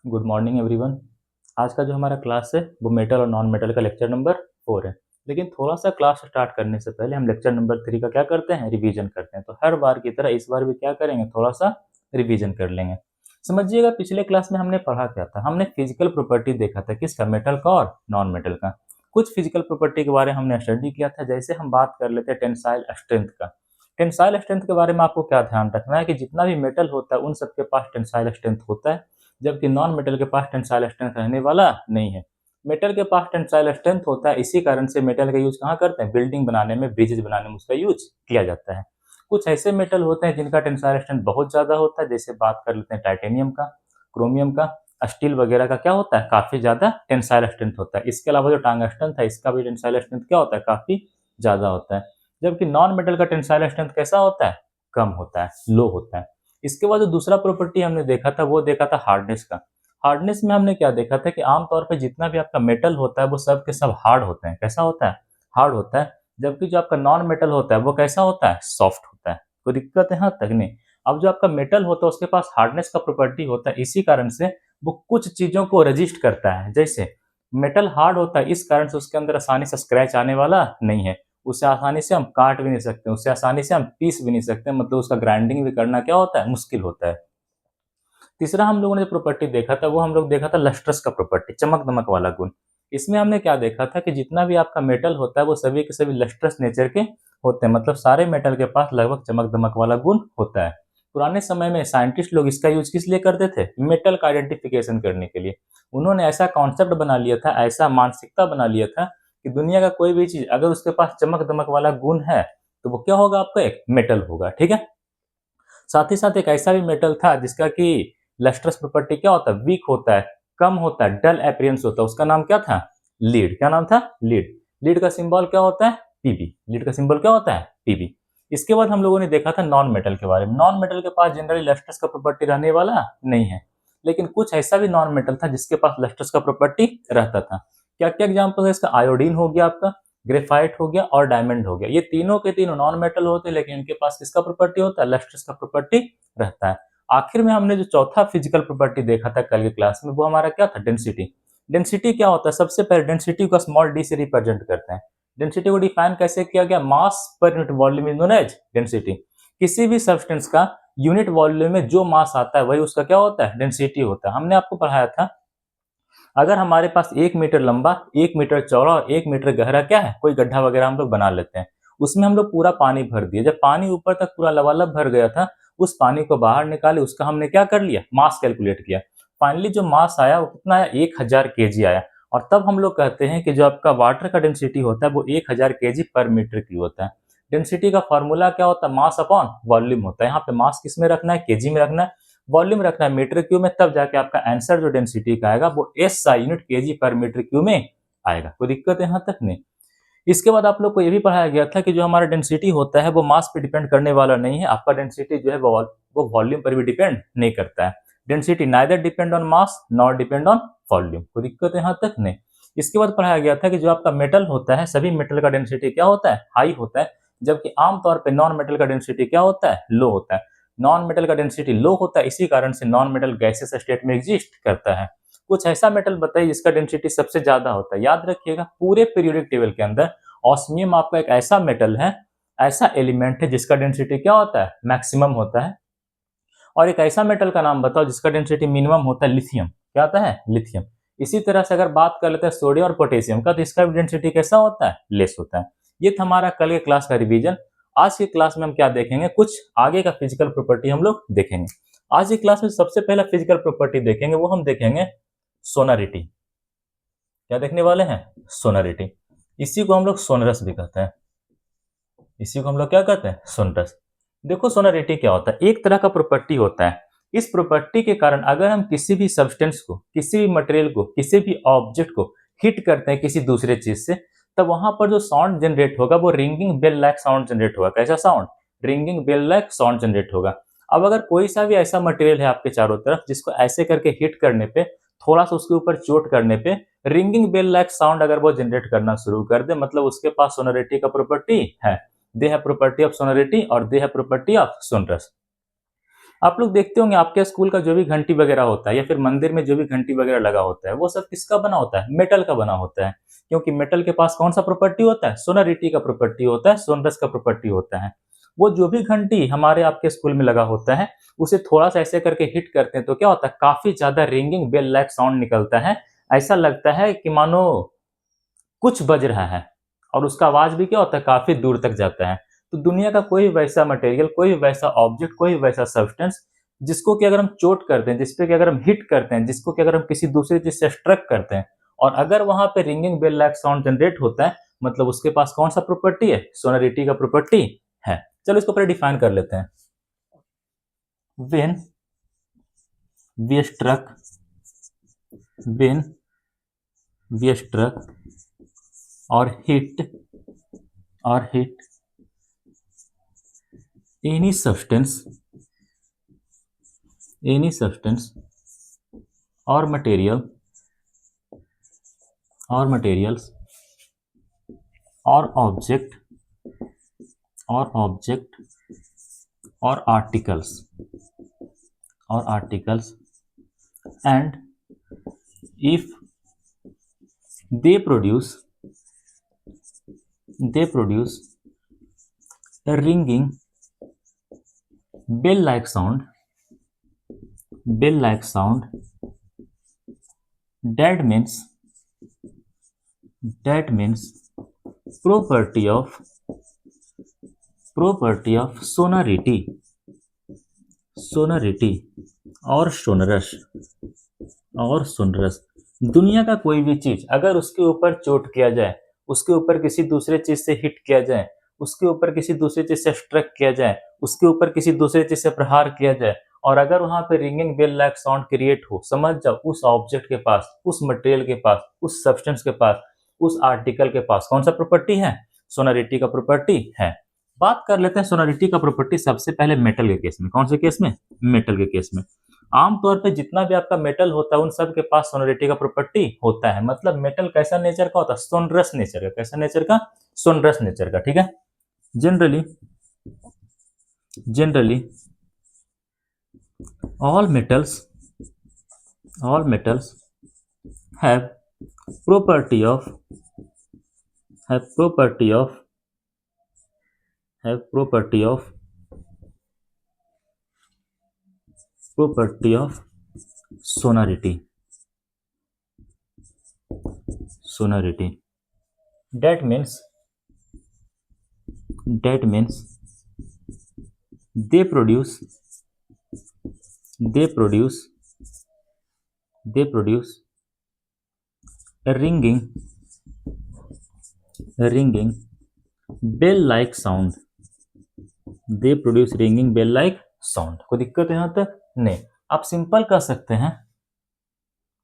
Good morning everyone. आज का जो हमारा क्लास है वो मेटल और नॉन मेटल का लेक्चर नंबर 4 है। लेकिन थोड़ा सा क्लास स्टार्ट करने से पहले हम लेक्चर नंबर 3 का क्या करते हैं, रिवीजन करते हैं। तो हर बार की तरह इस बार भी क्या करेंगे, थोड़ा सा रिवीजन कर लेंगे। समझिएगा, पिछले क्लास में हमने पढ़ा क्या था। हमने फिजिकल प्रॉपर्टी देखा था, किसका, मेटल का और नॉन मेटल का। कुछ फिजिकल प्रॉपर्टी के बारे में हमने स्टडी किया था। जैसे हम बात कर लेते हैं टेंसाइल स्ट्रेंथ का। टेंसाइल स्ट्रेंथ के बारे में आपको क्या ध्यान रखना है कि जितना भी मेटल होता है उन सबके पास टेंसाइल स्ट्रेंथ होता है, जबकि नॉन मेटल के पास टेंसाइल स्ट्रेंथ रहने वाला नहीं है। मेटल के पास टेंसाइल स्ट्रेंथ होता है, इसी कारण से मेटल का यूज कहाँ करते हैं, बिल्डिंग बनाने में, ब्रिजेज बनाने में उसका यूज किया जाता है। कुछ ऐसे मेटल होते हैं जिनका टेंसाइल स्ट्रेंथ बहुत ज्यादा होता है। जैसे बात कर लेते हैं टाइटेनियम का, क्रोमियम का, स्टील वगैरह का क्या होता है, काफी ज्यादा टेंसाइल स्ट्रेंथ होता है। इसके अलावा जो टंगस्टन था, इसका भी टेंसाइल स्ट्रेंथ क्या होता है, काफी ज्यादा होता है। जबकि नॉन मेटल का टेंसाइल स्ट्रेंथ कैसा होता है, कम होता है, लो होता है। इसके बाद जो दूसरा प्रॉपर्टी हमने देखा था वो देखा था हार्डनेस का। हार्डनेस में हमने क्या देखा था कि आमतौर पे जितना भी आपका मेटल होता है वो सब के सब हार्ड होते हैं। कैसा होता है, हार्ड होता है। जबकि जो आपका नॉन मेटल होता है वो कैसा होता है, सॉफ्ट होता है। कोई दिक्कत है यहाँ तक नहीं। अब जो आपका मेटल होता है उसके पास हार्डनेस का प्रॉपर्टी होता है, इसी कारण से वो कुछ चीजों को रजिस्ट करता है। जैसे मेटल हार्ड होता है, इस कारण से उसके अंदर आसानी से स्क्रैच आने वाला नहीं है। उसे आसानी से हम काट भी नहीं सकते, उससे आसानी से हम पीस भी नहीं सकते, मतलब उसका ग्राइंडिंग भी करना क्या होता है, मुश्किल होता है। तीसरा हम लोगों ने जो प्रॉपर्टी देखा था वो हम लोग देखा था लस्ट्रस का प्रॉपर्टी, चमक दमक वाला गुण। इसमें हमने क्या देखा था कि जितना भी आपका मेटल होता है वो सभी के सभी लस्ट्रस नेचर के होते हैं, मतलब सारे मेटल के पास लगभग चमक दमक वाला गुण होता है। पुराने समय में साइंटिस्ट लोग इसका यूज किस लिए करते थे, मेटल का आइडेंटिफिकेशन करने के लिए। उन्होंने ऐसा कॉन्सेप्ट बना लिया था, ऐसा मानसिकता बना लिया था कि दुनिया का कोई भी चीज अगर उसके पास चमक दमक वाला गुण है तो वो क्या होगा, आपका एक मेटल होगा। ठीक है। साथ ही साथ एक ऐसा भी मेटल था जिसका कि लस्ट्रस प्रॉपर्टी क्या होता है, वीक होता है, कम होता है, डल अपीयरेंस होता है। उसका नाम क्या था, लीड। क्या नाम था, लीड। लीड का सिंबल क्या होता है, पीबी। लीड का सिंबल क्या होता है, पीबी। इसके बाद हम लोगों ने देखा था नॉन मेटल के बारे में। नॉन मेटल के पास जनरली लस्ट्रस का प्रॉपर्टी रहने वाला नहीं है, लेकिन कुछ ऐसा भी नॉन मेटल था जिसके पास लस्ट्रस का प्रॉपर्टी रहता था। क्या क्या एग्जाम्पल है इसका, आयोडीन हो गया आपका, ग्रेफाइट हो गया और डायमंड हो गया। ये तीनों के तीनों नॉन मेटल होते हैं, लेकिन इनके पास किसका प्रॉपर्टी होता है, लस्ट्रस का प्रॉपर्टी रहता है। आखिर में हमने जो चौथा फिजिकल प्रॉपर्टी देखा था कल की क्लास में वो हमारा क्या था, डेंसिटी। डेंसिटी क्या होता है, सबसे पहले डेंसिटी को स्मॉल डी से रिप्रेजेंट करते हैं। डेंसिटी को डिफाइन कैसे किया गया, mass per unit volume is known as density. किसी भी सब्सटेंस का यूनिट वॉल्यूम में जो मास आता है वही उसका क्या होता है, डेंसिटी होता है। हमने आपको पढ़ाया था अगर हमारे पास 1 मीटर लंबा, 1 मीटर चौड़ा और 1 मीटर गहरा क्या है, कोई गड्ढा वगैरह हम लोग बना लेते हैं, उसमें हम लोग पूरा पानी भर दिए। जब पानी ऊपर तक पूरा लबालब भर गया था, उस पानी को बाहर निकाले, उसका हमने क्या कर लिया, मास कैलकुलेट किया। फाइनली जो मास आया वो कितना आया, 1000 kg आया। और तब हम लोग कहते हैं कि जो आपका वाटर का डेंसिटी होता है वो 1000 kg/मीटर क्यूब होता है। डेंसिटी का फॉर्मूला क्या होता है, मास अपॉन वॉल्यूम होता है। यहाँ पे मास किस में रखना है, केजी में रखना है, वॉल्यूम रखना है मीटर क्यूब में, तब जाके आपका आंसर जो डेंसिटी का आएगा वो एसआई यूनिट kg/मीटर क्यूब में आएगा। कोई दिक्कत है यहाँ तक नहीं। इसके बाद आप लोग को ये भी पढ़ाया गया था कि जो हमारा डेंसिटी होता है वो मास पे डिपेंड करने वाला नहीं है। आपका डेंसिटी जो है वो वॉल्यूम पर भी डिपेंड नहीं करता है। Density neither depend on mass not depend on volume. कोई दिक्कत है यहाँ तक नहीं। इसके बाद पढ़ाया गया था कि जो आपका मेटल होता है, सभी मेटल का डेंसिटी क्या होता है, हाई होता है, जबकि आमतौर पर नॉन मेटल का डेंसिटी क्या होता है, लो होता है। नॉन मेटल का डेंसिटी लो होता है, इसी कारण से नॉन मेटल गैसेस स्टेट में एग्जिस्ट करता है। कुछ ऐसा मेटल बताइए जिसका डेंसिटी सबसे ज्यादा होता है। याद रखिएगा, पूरे पीरियोडिक टेबल के अंदर ऑस्मियम आपका एक ऐसा मेटल है, ऐसा एलिमेंट है जिसका डेंसिटी क्या होता है, मैक्सिमम होता है। और एक ऐसा मेटल का नाम बताओ जिसका डेंसिटी मिनिमम होता है, लिथियम। क्या आता है, लिथियम। इसी तरह से अगर बात कर लेते हैं सोडियम और पोटेशियम का, तो इसका भी डेंसिटी कैसा होता है, लेस होता है। ये था हमारा कल के क्लास का रिवीजन। आज की क्लास में हम क्या देखेंगे, कुछ आगे का फिजिकल प्रॉपर्टी हम लोग देखेंगे। आज की क्लास में सबसे पहला फिजिकल प्रॉपर्टी देखेंगे वो हम देखेंगे सोनरिटी। क्या देखने वाले हैं, सोनरिटी। इसी को हम लोग सोनरस भी कहते हैं। इसी को हम लोग क्या कहते हैं, सोनरस। देखो सोनरिटी क्या होता है, एक तरह का प्रॉपर्टी होता है। इस प्रॉपर्टी के कारण अगर हम किसी भी सब्सटेंस को, किसी भी मटेरियल को, किसी भी ऑब्जेक्ट को हिट करते हैं किसी दूसरे चीज से, तब वहां पर जो साउंड जनरेट होगा वो ringing bell like sound generate होगा। कैसा sound, ringing bell like sound generate होगा। अब अगर कोई सा भी ऐसा मटेरियल है आपके चारों तरफ जिसको ऐसे करके हिट करने पे, थोड़ा सा उसके ऊपर चोट करने पे रिंगिंग बेल लाइक साउंड अगर वो जनरेट करना शुरू कर दे, मतलब उसके पास सोनरिटी का प्रॉपर्टी है। दे हैव प्रॉपर्टी ऑफ सोनरिटी और they have property of sonorous. आप लोग देखते होंगे आपके स्कूल का जो भी घंटी वगैरह होता है या फिर मंदिर में जो भी घंटी वगैरह लगा होता है वो सब किसका बना होता है? मेटल का बना होता है। क्योंकि मेटल के पास कौन सा प्रॉपर्टी होता है? सोनरिटी का प्रॉपर्टी होता है, सोनरस का प्रॉपर्टी होता है। वो जो भी घंटी हमारे आपके स्कूल में लगा होता है उसे थोड़ा सा ऐसे करके हिट करते हैं तो क्या होता है, काफी ज्यादा रिंगिंग बेल लाइक साउंड निकलता है। ऐसा लगता है कि मानो कुछ बज रहा है और उसका आवाज भी क्या होता है, काफी दूर तक जाता है। तो दुनिया का कोई वैसा मटेरियल, कोई वैसा ऑब्जेक्ट, कोई वैसा सब्सटेंस जिसको कि अगर हम चोट करते हैं, जिसपे कि अगर हम हिट करते हैं, जिसको कि अगर हम किसी दूसरी चीज से स्ट्रक करते हैं और अगर वहां पे ringing bell like sound generate होता है, मतलब उसके पास कौन सा प्रॉपर्टी है? सोनरिटी का प्रॉपर्टी है। चलो इसको पहले डिफाइन कर लेते हैं। When we struck when we struck और hit any substance or materials or object or articles and if they produce a ringing bell like sound that means property of sonority और sonorous. दुनिया का कोई भी चीज अगर उसके ऊपर चोट किया जाए, उसके ऊपर किसी दूसरे चीज से हिट किया जाए, उसके ऊपर किसी दूसरी चीज से स्ट्रक किया जाए, उसके ऊपर किसी दूसरे चीज से प्रहार किया जाए और अगर वहां पे ringing bell like sound create हो, समझ जाओ उस ऑब्जेक्ट के पास, उस मटेरियल के पास, उस सब्सटेंस के पास, उस आर्टिकल के पास कौन सा प्रॉपर्टी है? सोनरिटी का प्रॉपर्टी है। बात कर लेते हैं सोनरिटी का प्रॉपर्टी सबसे पहले मेटल के केस में। कौन से केस में? मेटल के केस में। आमतौर पे जितना भी आपका मेटल होता है उन सब के पास सोनरिटी का प्रॉपर्टी होता है। मतलब मेटल कैसा नेचर का होता है? सोनरस नेचर का। कैसा नेचर का? सोनरस नेचर का। ठीक है। Generally all metals have property of have property of have property of sonority that means they produce a ringing bell like sound। They produce ringing bell like sound. कोई दिक्कत है यहां तक? नहीं। आप सिंपल कह सकते हैं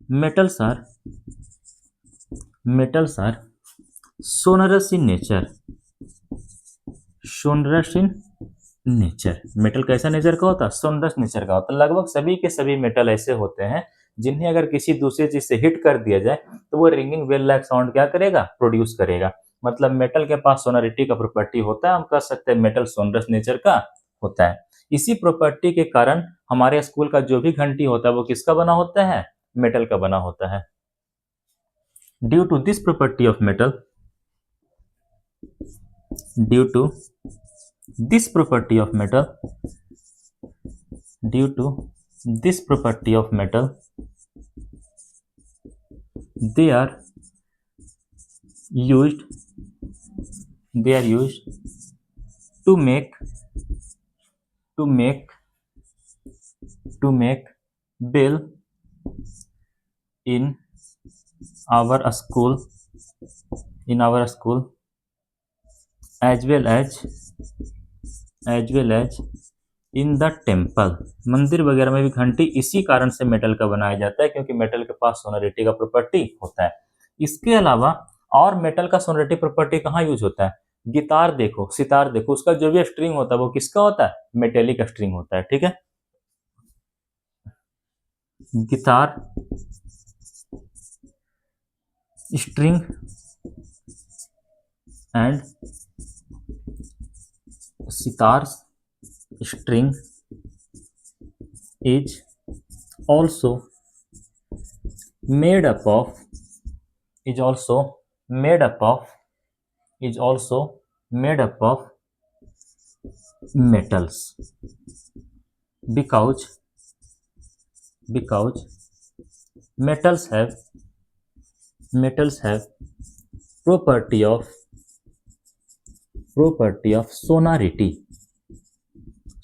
metals are sonorous in nature. Metal कैसा नेचर का होता है? सोनरस नेचर का होता है। लगभग सभी के सभी मेटल ऐसे होते हैं जिन्हें अगर किसी दूसरी चीज से हिट कर दिया जाए तो वो रिंगिंग बेल लाइक साउंड क्या करेगा? प्रोड्यूस करेगा। मतलब मेटल के पास सोनरिटी का प्रॉपर्टी होता है। हम कह सकते हैं मेटल सोनरस नेचर का होता है। इसी प्रॉपर्टी के कारण हमारे स्कूल का जो भी घंटी होता है वो किसका बना होता है? मेटल का बना होता है। Due to this property of metal due to this property of metal they are used to make bell in our school as well as in the temple. मंदिर वगैरह में भी घंटी इसी कारण से मेटल का बनाया जाता है क्योंकि मेटल के पास सोनरिटी का प्रॉपर्टी होता है। इसके अलावा और मेटल का सोनरिटी प्रॉपर्टी कहाँ यूज होता है? गिटार देखो, सितार देखो, उसका जो भी स्ट्रिंग होता है वो किसका होता है? मेटेलिक स्ट्रिंग होता है। ठीक है। Guitar string and sitar string is also made up of is also made up of is also made up of metals because because metals have metals have property of sonority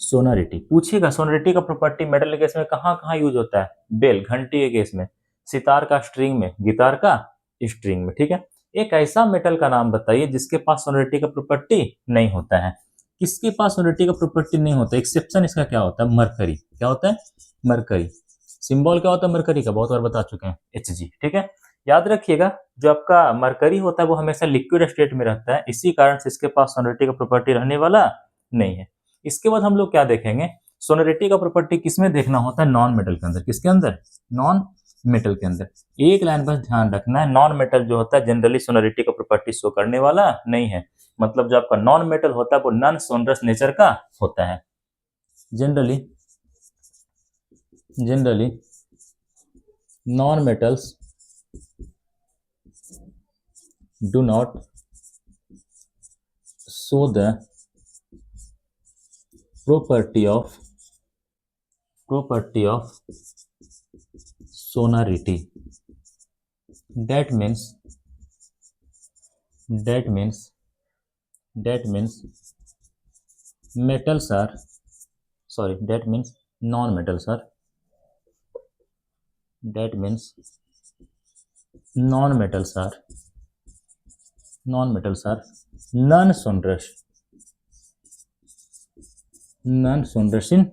sonority पूछिएगा sonority का property metal के case में कहाँ कहाँ use होता है bell घंटी के केस में सितार का स्ट्रिंग में गिटार का स्ट्रिंग में ठीक है एक ऐसा मेटल का नाम बताइए जिसके पास सोनोरिटी का प्रॉपर्टी नहीं होता है किसके पास सोनोरिटी का प्रॉपर्टी नहीं होता एक्सेप्शन इसका क्या होता है मरकरी क्या होता है मरकरी सिंबल क्या होता है मरकरी का बहुत बार बता चुके हैं Hg ठीक है याद रखिएगा जो आपका मरकरी होता है वो हमेशा लिक्विड स्टेट में रहता है इसी कारण से इसके पास सोनोरिटी का प्रॉपर्टी रहने वाला नहीं है इसके बाद हम लोग क्या देखेंगे सोनोरिटी का प्रॉपर्टी किसमें देखना होता है नॉन मेटल के अंदर किसके अंदर नॉन मेटल के अंदर एक लाइन बस ध्यान रखना है नॉन मेटल जो होता है जनरली सोनोरिटी का प्रॉपर्टी शो करने वाला नहीं है मतलब जो आपका नॉन मेटल होता है वो नॉन सोनरस नेचर का होता है generally non metals do not show the property of sonority that means metals are that means non-metals are non-sonorous non sonorous in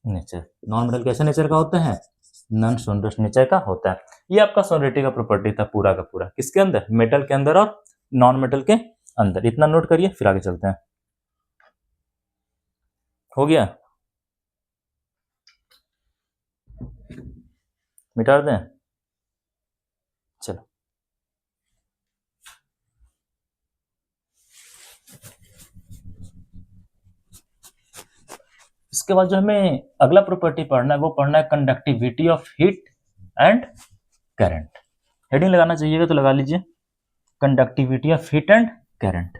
nature non metal कैसे नेचर का होता है नॉन सोनरस नेचर का होता है ये आपका सोनोरिटी का प्रॉपर्टी था पूरा का पूरा किसके अंदर मेटल के अंदर और नॉन मेटल के अंदर इतना नोट करिए फिर आगे चलते हैं हो गया मिटा दें चलो इसके बाद जो हमें अगला प्रॉपर्टी पढ़ना है वो पढ़ना है conductivity of heat and current heading लगाना चाहिएगा तो लगा लीजिए conductivity of heat and current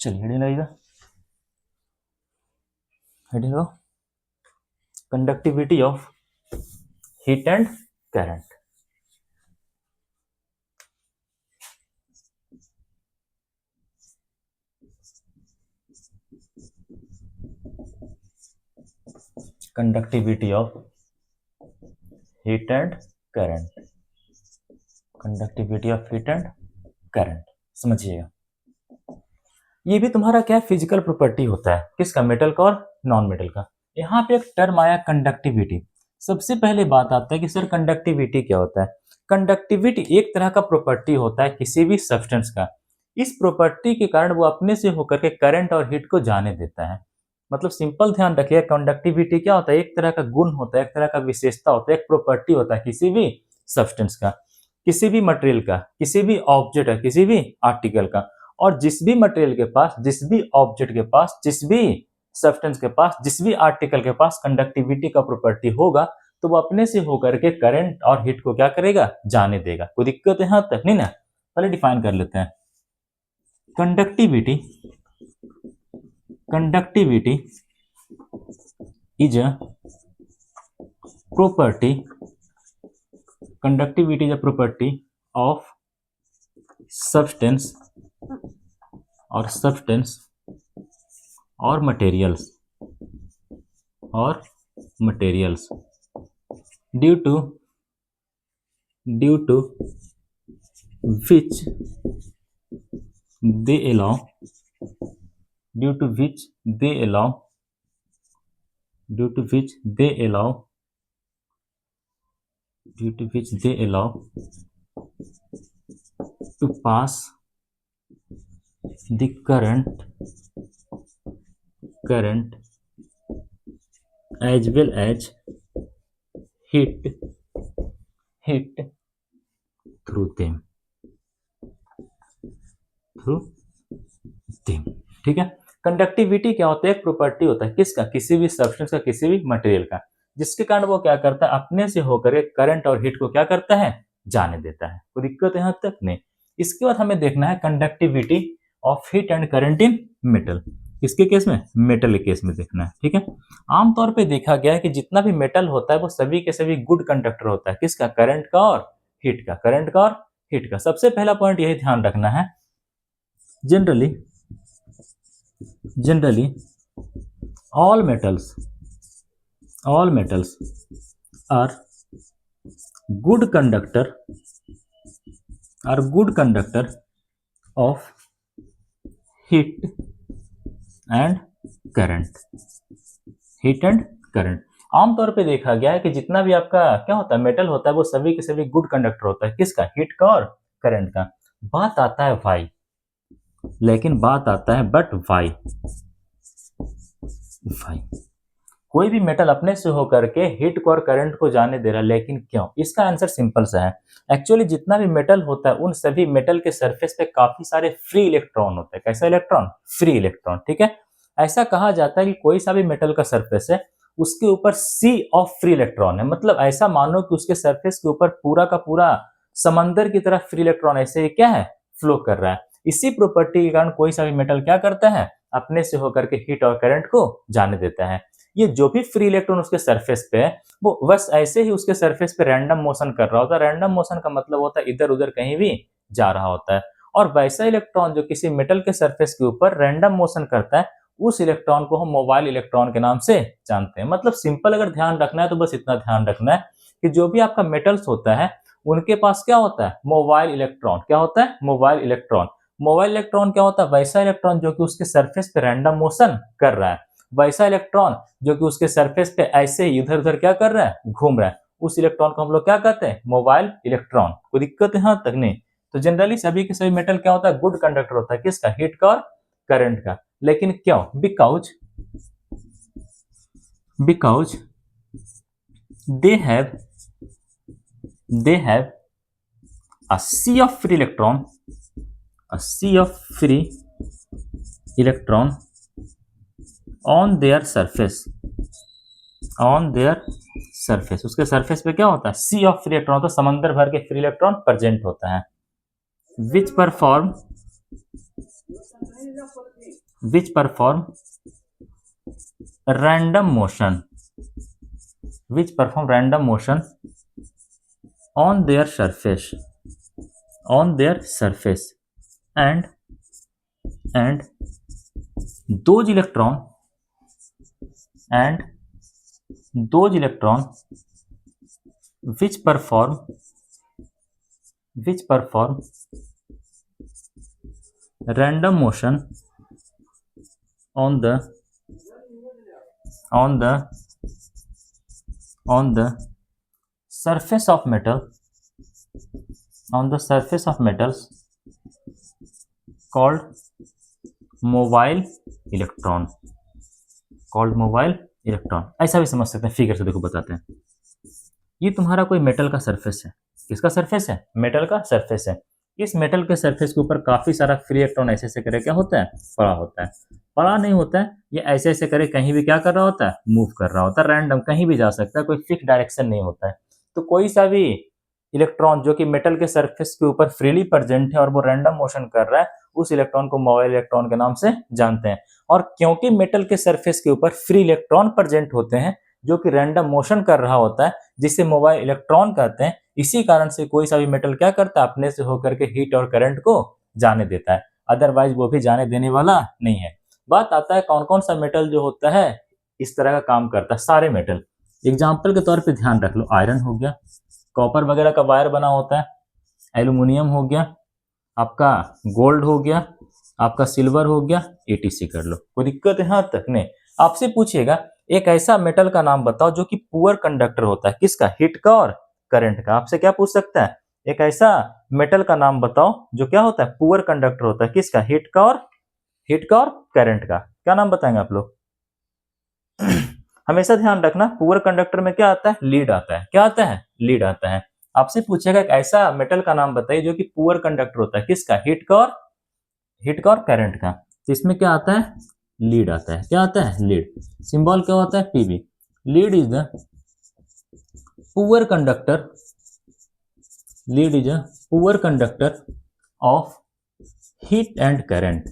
चलिए हेडिंग लगेगा heading conductivity of heat and current conductivity of heat and current conductivity of heat and current समझिएगा ये भी तुम्हारा क्या फिजिकल प्रॉपर्टी होता है किसका मेटल का और नॉन मेटल का यहाँ पे एक टर्म आया कंडक्टिविटी सबसे पहले बात आता है कि सर कंडक्टिविटी क्या होता है कंडक्टिविटी एक तरह का प्रॉपर्टी होता है किसी भी सब्सटेंस का इस प्रॉपर्टी के कारण वो अपने से होकर के करंट और हीट को जाने देता है मतलब सिंपल ध्यान रखिए कंडक्टिविटी क्या होता है एक तरह का गुण होता है एक तरह का विशेषता होता है एक प्रॉपर्टी होता है किसी भी सब्सटेंस का किसी भी मटेरियल का किसी भी ऑब्जेक्ट का किसी भी आर्टिकल का और जिस भी मटेरियल के पास जिस भी ऑब्जेक्ट के पास जिस भी सब्सटेंस के पास जिस भी आर्टिकल के पास कंडक्टिविटी का प्रॉपर्टी होगा तो वो अपने से होकर के करंट और हीट को क्या करेगा जाने देगा कोई दिक्कत है यहाँ तक नहीं ना पहले डिफाइन कर लेते हैं conductivity is a property conductivity is a property of substance और materials due to which they allow due to which they allow due to which they allow due to which they allow to pass the current as well as heat through them ठीक है। Conductivity क्या होता है? एक property होता है किसका? किसी भी सब्सटेंस का, किसी भी मटेरियल का, जिसके कारण वो क्या करता है, अपने से होकर करंट और हीट को क्या करता है, जाने देता है। कोई दिक्कत है यहां तक? नहीं। इसके बाद हमें देखना है conductivity of heat and current in metal. किसके केस में? मेटल के केस में देखना है। ठीक है। आमतौर पे देखा गया है कि जितना भी मेटल होता है वो सभी के सभी गुड कंडक्टर होता है। किसका? करंट का और हीट का। करंट का और हीट का। सबसे पहला पॉइंट यही ध्यान रखना है, generally all metals are good conductor of heat and current। आमतौर पे देखा गया है कि जितना भी आपका क्या होता है, मेटल होता है, वो सभी के सभी गुड कंडक्टर होता है। किसका? हीट का और करंट का। बात आता है वाई, लेकिन बात आता है बट वाई कोई भी मेटल अपने से होकर के हीट को और करंट को जाने दे रहा है, लेकिन क्यों? इसका आंसर सिंपल सा है। एक्चुअली जितना भी मेटल होता है उन सभी मेटल के सरफेस पे काफी सारे फ्री इलेक्ट्रॉन होते हैं। कैसा इलेक्ट्रॉन? Free electron. ठीक है। ऐसा कहा जाता है कि कोई सा भी मेटल का सरफेस है उसके ऊपर सी ऑफ फ्री इलेक्ट्रॉन है। मतलब ऐसा मानो कि उसके सरफेस के ऊपर पूरा का पूरा समंदर की तरह फ्री इलेक्ट्रॉन ऐसे क्या है, फ्लो कर रहा है। इसी प्रॉपर्टी के कारण कोई सा भी मेटल क्या करता है, अपने से होकर के हीट और करंट को जाने देता है। ये जो भी फ्री इलेक्ट्रॉन उसके सरफेस पे है वो बस ऐसे ही उसके सरफेस पे रैंडम मोशन कर रहा होता है। रैंडम मोशन का मतलब होता है इधर उधर कहीं भी जा रहा होता है। और वैसा इलेक्ट्रॉन जो किसी मेटल के सरफेस के ऊपर रैंडम मोशन करता है, उस इलेक्ट्रॉन को हम मोबाइल इलेक्ट्रॉन के नाम से जानते हैं। मतलब सिंपल अगर ध्यान रखना है तो बस इतना ध्यान रखना है कि जो भी आपका मेटल्स होता है उनके पास क्या होता है, मोबाइल इलेक्ट्रॉन। क्या होता है? Mobile electron. मोबाइल इलेक्ट्रॉन क्या होता है? वैसा इलेक्ट्रॉन जो कि उसके सरफेस पे रैंडम मोशन कर रहा है, वैसा इलेक्ट्रॉन जो कि उसके सरफेस पे ऐसे ही इधर उधर क्या कर रहा है, घूम रहा है, उस इलेक्ट्रॉन को हम लोग क्या कहते हैं, मोबाइल इलेक्ट्रॉन। कोई दिक्कत यहां तक नहीं। तो जनरली सभी के सभी मेटल क्या होता है, गुड कंडक्टर होता है। किसका? हीट का और करंट का। लेकिन क्यों? Because they have a sea of free electron on their surface। उसके सरफेस पे क्या होता है, सी ऑफ फ्री इलेक्ट्रॉन होता है, समंदर भर के फ्री इलेक्ट्रॉन प्रेजेंट होता है। Which perform random motion on their surface and those electron which perform random motion on the surface of metals called mobile electron. ऐसा भी समझ सकते हैं, फिगर से देखो बताते हैं। ये तुम्हारा कोई मेटल का सरफेस है। किसका सरफेस है? मेटल का सरफेस है। इस मेटल के सरफेस के ऊपर काफी सारा फ्री इलेक्ट्रॉन ऐसे ऐसे करे क्या होता है, पड़ा होता है। पड़ा नहीं होता है, ये ऐसे ऐसे करे कहीं भी क्या कर रहा होता है, मूव कर रहा होता है, रैंडम कहीं भी जा सकता है, कोई फिक्स डायरेक्शन नहीं होता है। तो कोई सा भी इलेक्ट्रॉन जो कि मेटल के सरफेस के ऊपर फ्रीली प्रेजेंट है और वो रैंडम मोशन कर रहा है, उस इलेक्ट्रॉन को मोबाइल इलेक्ट्रॉन के नाम से जानते हैं। और क्योंकि मेटल के सरफेस के ऊपर फ्री इलेक्ट्रॉन प्रेजेंट होते हैं जो कि रैंडम मोशन कर रहा होता है, जिसे मोबाइल इलेक्ट्रॉन कहते हैं, इसी कारण से कोई सा भी मेटल क्या करता है, अपने से होकर के हीट और करंट को जाने देता है। अदरवाइज वो भी जाने देने वाला नहीं है। बात आता है कौन कौन सा मेटल जो होता है इस तरह का काम करता है। सारे मेटल एग्जाम्पल के तौर पर ध्यान रख लो। आयरन हो गया, कॉपर वगैरह का वायर बना होता है, एल्यूमिनियम हो गया, आपका गोल्ड हो गया, आपका सिल्वर हो गया, ETC कर लो, कोई दिक्कत है यहाँ तक? नहीं। आपसे पूछिएगा एक ऐसा मेटल का नाम बताओ जो कि पुअर कंडक्टर होता है, किसका? हीट का और करंट का। आपसे क्या पूछ सकता है? एक ऐसा मेटल का नाम बताओ जो क्या होता है? पुअर कंडक्टर होता है, किसका? हीट का और करंट का। क्या नाम बताएंगे आप लोग? हमेशा ध्यान रखना पुअर कंडक्टर में क्या आता है? लीड आता है। क्या आता है? लीड आता है। आपसे पूछेगा एक ऐसा मेटल का नाम बताइए जो कि पुअर कंडक्टर होता है, किसका? हीट का और करंट का। तो इसमें क्या आता है? लीड आता है। क्या आता है? लीड। सिंबल क्या होता है? Pb। Lead is the poor conductor, lead is a poor conductor of heat and current,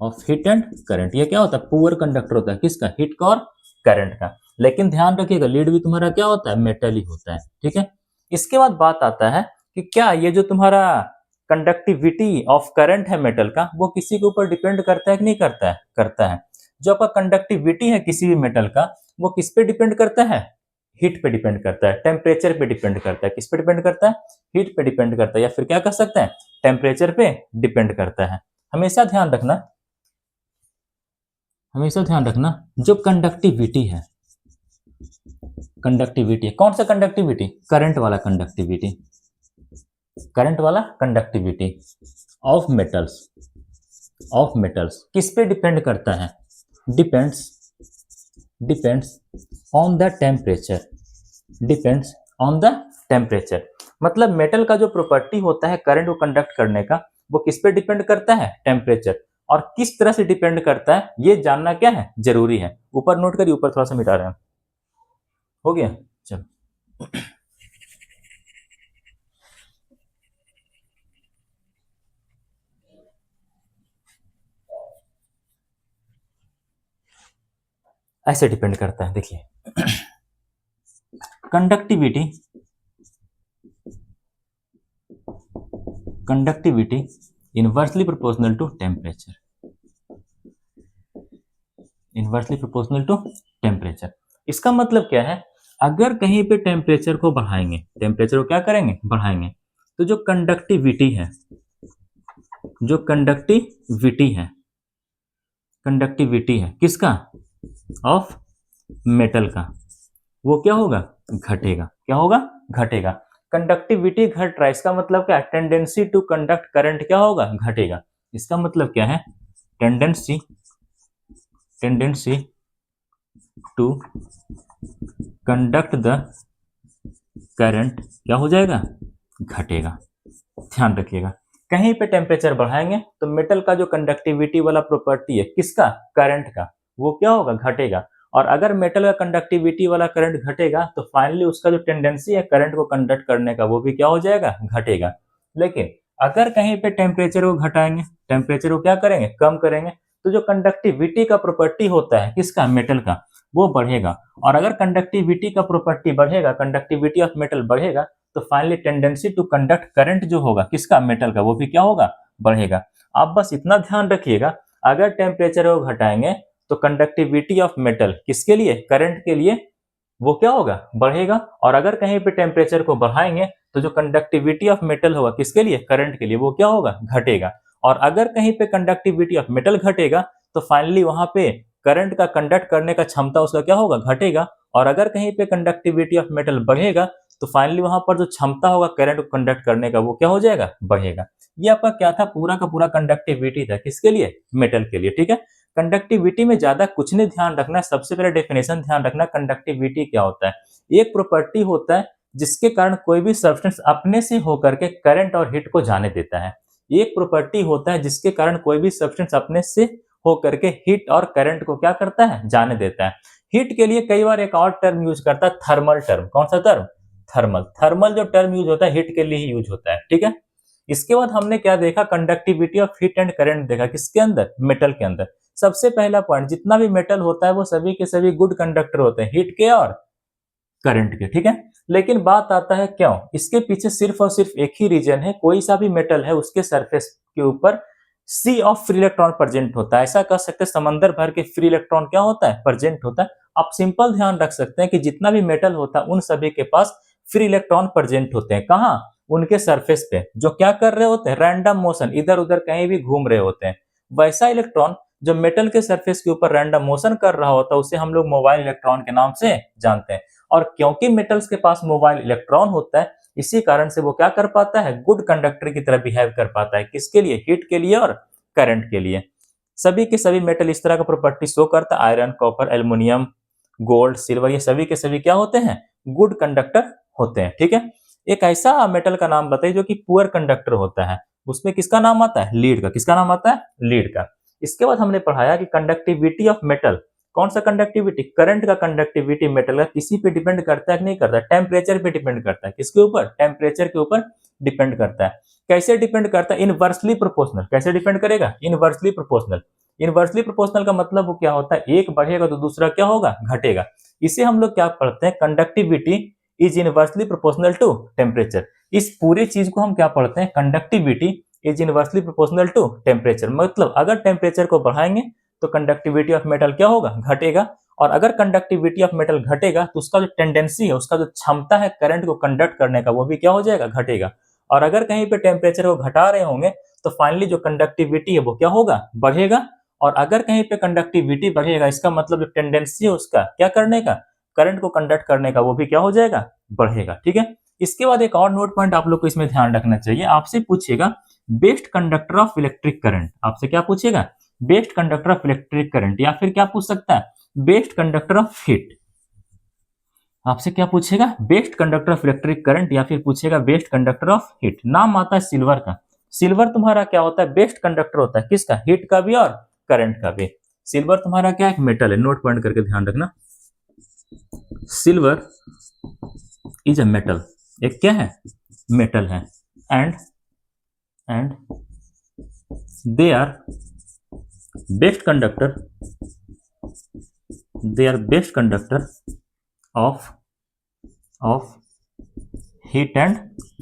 of heat and current. ये क्या होता है? पुअर कंडक्टर होता है, किसका? हीट का और करंट का। लेकिन ध्यान रखिएगा लीड भी तुम्हारा क्या होता है? मेटल ही होता है, ठीक है। इसके बाद बात आता है कि क्या ये जो तुम्हारा कंडक्टिविटी ऑफ करंट है मेटल का, वो किसी के ऊपर डिपेंड करता है कि नहीं करता है? करता है। जो आपका कंडक्टिविटी है किसी भी मेटल का, वो किस पे डिपेंड करता है? हीट पे डिपेंड करता है, टेम्परेचर पे डिपेंड करता है। किस पे डिपेंड करता है? हीट पे डिपेंड करता है, या फिर क्या कह सकते हैं? टेम्परेचर पे डिपेंड करता है। हमेशा ध्यान रखना, हमेशा ध्यान रखना, जो कंडक्टिविटी है, कंडक्टिविटी है, कौन सा कंडक्टिविटी? करंट वाला कंडक्टिविटी, करंट वाला conductivity of metals, of metals किस पे डिपेंड करता है? Depends, depends on the temperature, depends on the temperature. मतलब मेटल का जो प्रॉपर्टी होता है करंट को कंडक्ट करने का, वो किस पे डिपेंड करता है? टेम्परेचर। और किस तरह से डिपेंड करता है ये जानना क्या है? जरूरी है। ऊपर नोट करिए, ऊपर थोड़ा सा मिटा रहे हैं। हो गया? चलो, ऐसे डिपेंड करता है, देखिए। Conductivity, conductivity inversely proportional to temperature, inversely proportional to temperature. इसका मतलब क्या है? अगर कहीं पे टेम्परेचर को बढ़ाएंगे, टेम्परेचर को क्या करेंगे? बढ़ाएंगे, तो जो कंडक्टिविटी है, जो कंडक्टिविटी है, कंडक्टिविटी है किसका? ऑफ मेटल का, वो क्या होगा? घटेगा। क्या होगा? घटेगा। कंडक्टिविटी घट रहा है, इसका मतलब क्या है? टेंडेंसी टू कंडक्ट करंट क्या होगा? घटेगा। इसका मतलब क्या है? Tendency, tendency to conduct the current क्या हो जाएगा? घटेगा। ध्यान रखिएगा, कहीं पे टेम्परेचर बढ़ाएंगे तो मेटल का जो कंडक्टिविटी वाला प्रॉपर्टी है किसका? करंट का, वो क्या होगा? घटेगा। और अगर मेटल का कंडक्टिविटी वाला करंट घटेगा तो फाइनली उसका जो टेंडेंसी है करंट को कंडक्ट करने का, वो भी क्या हो जाएगा? घटेगा। लेकिन अगर कहीं पे टेम्परेचर को घटाएंगे, टेम्परेचर को क्या करेंगे? कम करेंगे, तो जो कंडक्टिविटी का प्रॉपर्टी होता है किसका? मेटल का, वो बढ़ेगा। और अगर कंडक्टिविटी का प्रॉपर्टी बढ़ेगा, कंडक्टिविटी ऑफ मेटल बढ़ेगा, तो finally tendency to conduct current जो होगा किसका? मेटल का, वो भी क्या होगा? बढ़ेगा। आप बस इतना ध्यान रखिएगा, अगर टेम्परेचर को घटाएंगे तो कंडक्टिविटी ऑफ मेटल किसके लिए? करंट के लिए, वो क्या होगा? बढ़ेगा। और अगर कहीं पे टेम्परेचर को बढ़ाएंगे तो जो कंडक्टिविटी ऑफ मेटल होगा किसके लिए? करंट के लिए, वो क्या होगा? घटेगा। और अगर कहीं पे कंडक्टिविटी ऑफ मेटल घटेगा तो फाइनली वहां पे करंट का कंडक्ट करने का क्षमता उसका क्या होगा? घटेगा। और अगर कहीं पे कंडक्टिविटी ऑफ मेटल बढ़ेगा तो फाइनली वहां पर जो क्षमता होगा करंट को कंडक्ट करने का, वो क्या हो जाएगा? बढ़ेगा। ये आपका क्या था? पूरा का पूरा कंडक्टिविटी था, किसके लिए? मेटल के लिए, ठीक है। कंडक्टिविटी में ज्यादा कुछ नहीं ध्यान रखना, सबसे पहले डेफिनेशन ध्यान रखना, कंडक्टिविटी क्या होता है। एक प्रॉपर्टी होता है जिसके कारण कोई भी सब्सटेंस अपने से होकर के करंट और हीट को जाने देता है। एक प्रॉपर्टी होता है जिसके कारण कोई भी सब्सटेंस अपने से होकर के हीट और करंट को क्या करता है? जाने देता है। हीट के लिए कई बार एक और टर्म यूज करता है, थर्मल टर्म। कौन सा टर्म? थर्मल। थर्मल जो टर्म यूज होता है हीट के लिए ही यूज होता है, ठीक है। इसके बाद हमने क्या देखा? Conductivity of heat and current देखा, किसके अंदर? मेटल के अंदर। सबसे पहला पॉइंट, जितना भी मेटल होता है वो सभी के सभी गुड कंडक्टर होते हैं, हीट के और करंट के, ठीक है। लेकिन बात आता है क्यों? इसके पीछे सिर्फ और सिर्फ एक ही रीजन है, कोई सा भी मेटल है उसके सरफेस के ऊपर सी ऑफ फ्री इलेक्ट्रॉन प्रेजेंट होता है। ऐसा कह सकते हैं समंदर भर के फ्री इलेक्ट्रॉन क्या होता है? प्रेजेंट होता है। आप सिंपल ध्यान रख सकते हैं कि जितना भी मेटल होता है उन सभी के पास फ्री इलेक्ट्रॉन प्रेजेंट होते हैं। कहाँ? उनके सरफेस पे जो क्या कर रहे होते हैं, रैंडम मोशन, इधर उधर कहीं भी घूम रहे होते हैं। वैसा इलेक्ट्रॉन जो मेटल के सरफेस के ऊपर रैंडम मोशन कर रहा होता है उसे हम लोग मोबाइल इलेक्ट्रॉन के नाम से जानते हैं। और क्योंकि मेटल्स के पास मोबाइल इलेक्ट्रॉन होता है, इसी कारण से वो क्या कर पाता है, गुड कंडक्टर की तरह बिहेव कर पाता है। किसके लिए, हीट के लिए और करंट के लिए। सभी के सभी मेटल इस तरह का प्रॉपर्टी शो करता है। Iron, copper, aluminium, gold, silver, ये सभी के सभी क्या होते हैं, गुड कंडक्टर होते हैं। ठीक है। एक ऐसा मेटल का नाम बताइए जो कि पुअर कंडक्टर होता है, उसमें किसका नाम आता है, लीड का। किसका नाम आता है, लीड का। इसके बाद हमने पढ़ाया कि कंडक्टिविटी ऑफ मेटल, कौन सा कंडक्टिविटी, करंट का कंडक्टिविटी मेटल का किसी पे डिपेंड करता है कि नहीं करता है, टेम्परेचर पे डिपेंड करता है। किसके ऊपर, टेम्परेचर के ऊपर डिपेंड करता है। कैसे डिपेंड करता है, इनवर्सली प्रोपोर्शनल। कैसे डिपेंड करेगा, इनवर्सली प्रोपोर्शनल। इनवर्सली प्रोपोर्शनल का मतलब वो क्या होता है, एक बढ़ेगा तो दूसरा क्या होगा, घटेगा। इसे हम लोग क्या पढ़ते हैं, conductivity is inversely proportional to temperature. इस पूरी चीज को हम क्या पढ़ते हैं, conductivity is inversely proportional to temperature. मतलब अगर टेम्परेचर को बढ़ाएंगे तो कंडक्टिविटी ऑफ मेटल क्या होगा, घटेगा। और अगर कंडक्टिविटी ऑफ मेटल घटेगा तो उसका जो टेंडेंसी है, उसका जो क्षमता है करंट को कंडक्ट करने का, वो भी क्या हो जाएगा, घटेगा। और अगर कहीं पे टेम्परेचर को घटा रहे होंगे तो फाइनली जो कंडक्टिविटी है वो क्या होगा, बढ़ेगा। और अगर कहीं पे कंडक्टिविटी बढ़ेगा, इसका मतलब जो टेंडेंसी है उसका क्या करने का, करंट को कंडक्ट करने का, वो भी क्या हो जाएगा, बढ़ेगा। ठीक है। इसके बाद एक और नोट पॉइंट आप लोग को इसमें ध्यान रखना चाहिए। आपसे पूछेगा best conductor of electric current. आपसे क्या पूछेगा, best conductor of electric current, या फिर क्या पूछ सकता है, बेस्ट कंडक्टर ऑफ हीट। आपसे क्या पूछेगा, best conductor of electric current, या फिर पूछेगा बेस्ट कंडक्टर ऑफ हीट। नाम आता है सिल्वर का। सिल्वर तुम्हारा क्या होता है, बेस्ट कंडक्टर होता है। किसका, हीट का भी और करंट का भी। सिल्वर तुम्हारा क्या है, मेटल है। नोट पॉइंट करके ध्यान रखना, सिल्वर इज अ मेटल, एक क्या है, मेटल है। And they are best conductor, they are best conductor of heat and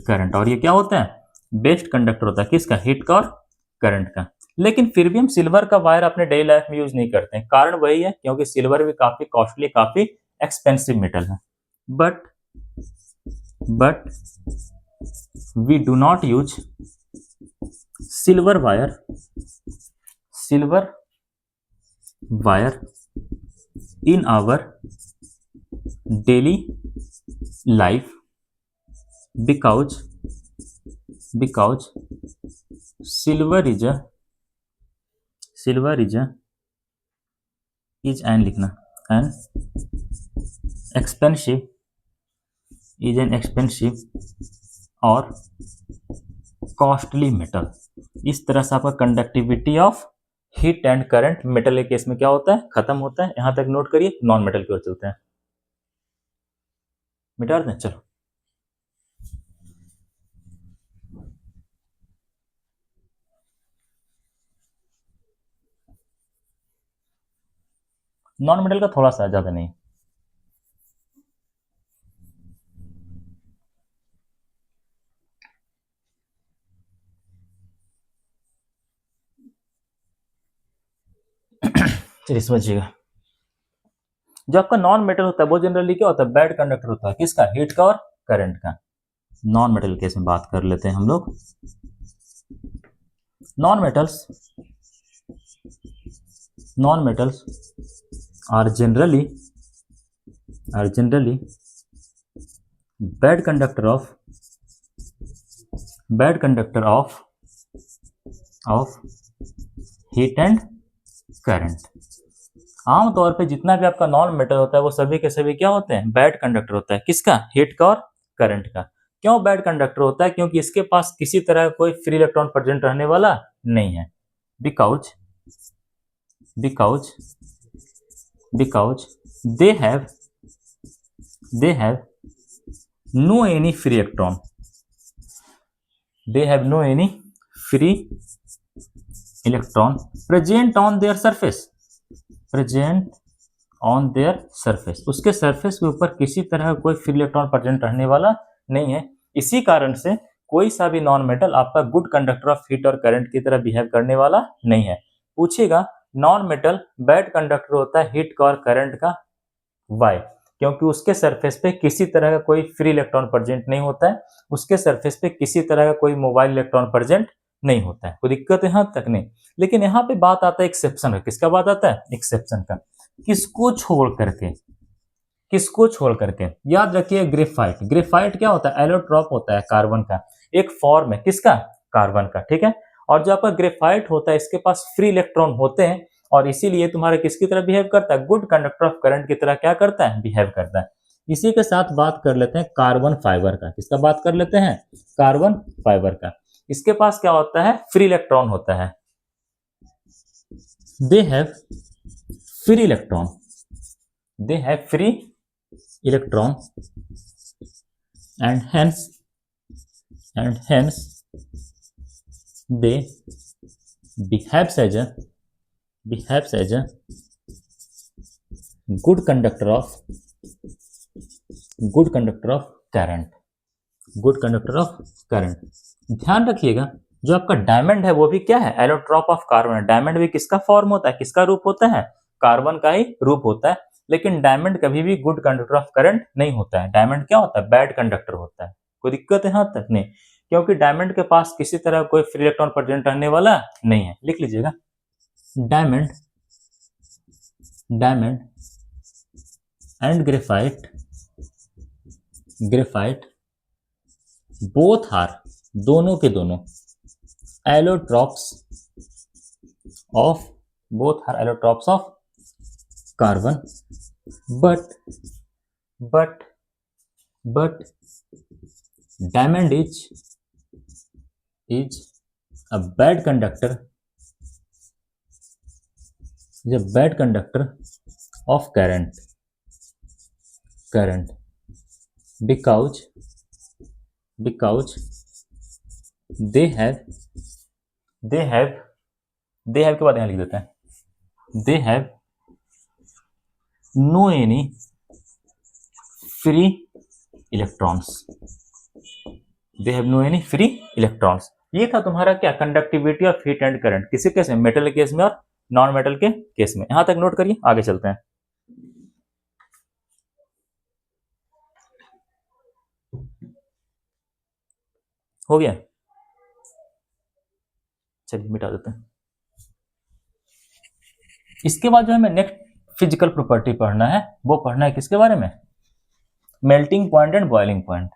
current. और ये क्या होता है, बेस्ट कंडक्टर होता है। किसका, हीट का और करंट का। लेकिन फिर भी हम सिल्वर का वायर अपने डेली लाइफ में यूज नहीं करते हैं। कारण वही है क्योंकि सिल्वर भी काफी कॉस्टली, काफी एक्सपेंसिव मेटल है। But we do not use silver wire in our daily life because silver is an लिखना an expensive और कॉस्टली मेटल। इस तरह से आपका conductivity of heat and current metal के केस में क्या होता है, खत्म होता है। यहां तक नोट करिए। नॉन मेटल की ओर चलते हैं, मिटा दें, चलो। नॉन मेटल का थोड़ा सा, ज्यादा नहीं। चलिए समझिएगा, जो आपका नॉन मेटल होता है वो जनरली क्या होता है, बैड कंडक्टर होता है। किसका, हीट का और करंट का। नॉन मेटल केस में बात कर लेते हैं हम लोग। Non metals are generally bad conductor of heat and current. आमतौर पे जितना भी आपका नॉन मेटल होता है वो सभी के सभी क्या होते हैं, बैड कंडक्टर होता है। किसका, हीट का और करंट का। क्यों बैड कंडक्टर होता है, क्योंकि इसके पास किसी तरह का कोई फ्री इलेक्ट्रॉन प्रेजेंट रहने वाला नहीं है। Because they have no any free electron, they have no any free electron present on their surface। उसके सरफेस के ऊपर किसी तरह कोई फ्री इलेक्ट्रॉन प्रेजेंट रहने वाला नहीं है। इसी कारण से कोई सा भी नॉन मेटल आपका गुड कंडक्टर ऑफ हीट और करंट की तरह बिहेव करने वाला नहीं है। पूछेगा नॉन मेटल बैड कंडक्टर होता है हीट का और करंट का, वाई। क्योंकि उसके सरफेस पे किसी तरह का कोई फ्री इलेक्ट्रॉन प्रेजेंट नहीं होता है, उसके सरफेस पे किसी तरह का कोई मोबाइल इलेक्ट्रॉन प्रेजेंट नहीं होता है। कोई दिक्कत यहाँ तक नहीं। लेकिन यहाँ पे बात आता है एक्सेप्शन का। किसका बात आता है? एक्सेप्शन का। किसको छोड़ करके? किसको छोड़ करके? याद रखिए ग्रेफाइट। ग्रेफाइट क्या होता है? एलोट्रॉप होता है कार्बन का, एक फॉर्म है किसका? कार्बन का, ठीक है। और जो आपका ग्रेफाइट होता है इसके पास फ्री इलेक्ट्रॉन होते हैं और इसीलिए तुम्हारा किसकी तरह बिहेव करता है? गुड कंडक्टर ऑफ करंट की तरह क्या करता है? बिहेव करता है। इसी के साथ बात कर लेते हैं कार्बन फाइबर का। किसका बात कर लेते हैं? कार्बन फाइबर का। इसके पास क्या होता है? फ्री इलेक्ट्रॉन होता है। They have free electron, they have free electron and hence they behaves as a good conductor of current, good conductor of current। ध्यान रखिएगा जो आपका डायमंड है वो भी क्या है? एलोट्रॉप ऑफ कार्बन है। डायमंड भी किसका फॉर्म होता है? किसका रूप होता है? कार्बन का ही रूप होता है। लेकिन डायमंड कभी भी गुड कंडक्टर ऑफ करंट नहीं होता है। डायमंड क्या होता है? बैड कंडक्टर होता है। कोई दिक्कत है यहाँ तक? नहीं, क्योंकि डायमंड के पास किसी तरह कोई फ्री इलेक्ट्रॉन प्रेजेंट रहने वाला नहीं है। लिख लीजिएगा diamond and graphite both are, दोनों के दोनों allotropes of carbon, but diamond is a bad conductor, of current because they have के बाद यहाँ लिख देते हैं they have no any free electrons, ये था तुम्हारा क्या? Conductivity of heat and current. किसी केस में? मेटल के केस में और नॉन मेटल के केस में। यहां तक नोट करिए, आगे चलते हैं। हो गया? चलिए मिटा देते हैं। इसके बाद जो हमें नेक्स्ट फिजिकल प्रॉपर्टी पढ़ना है वो पढ़ना है किसके बारे में? Melting point and boiling point.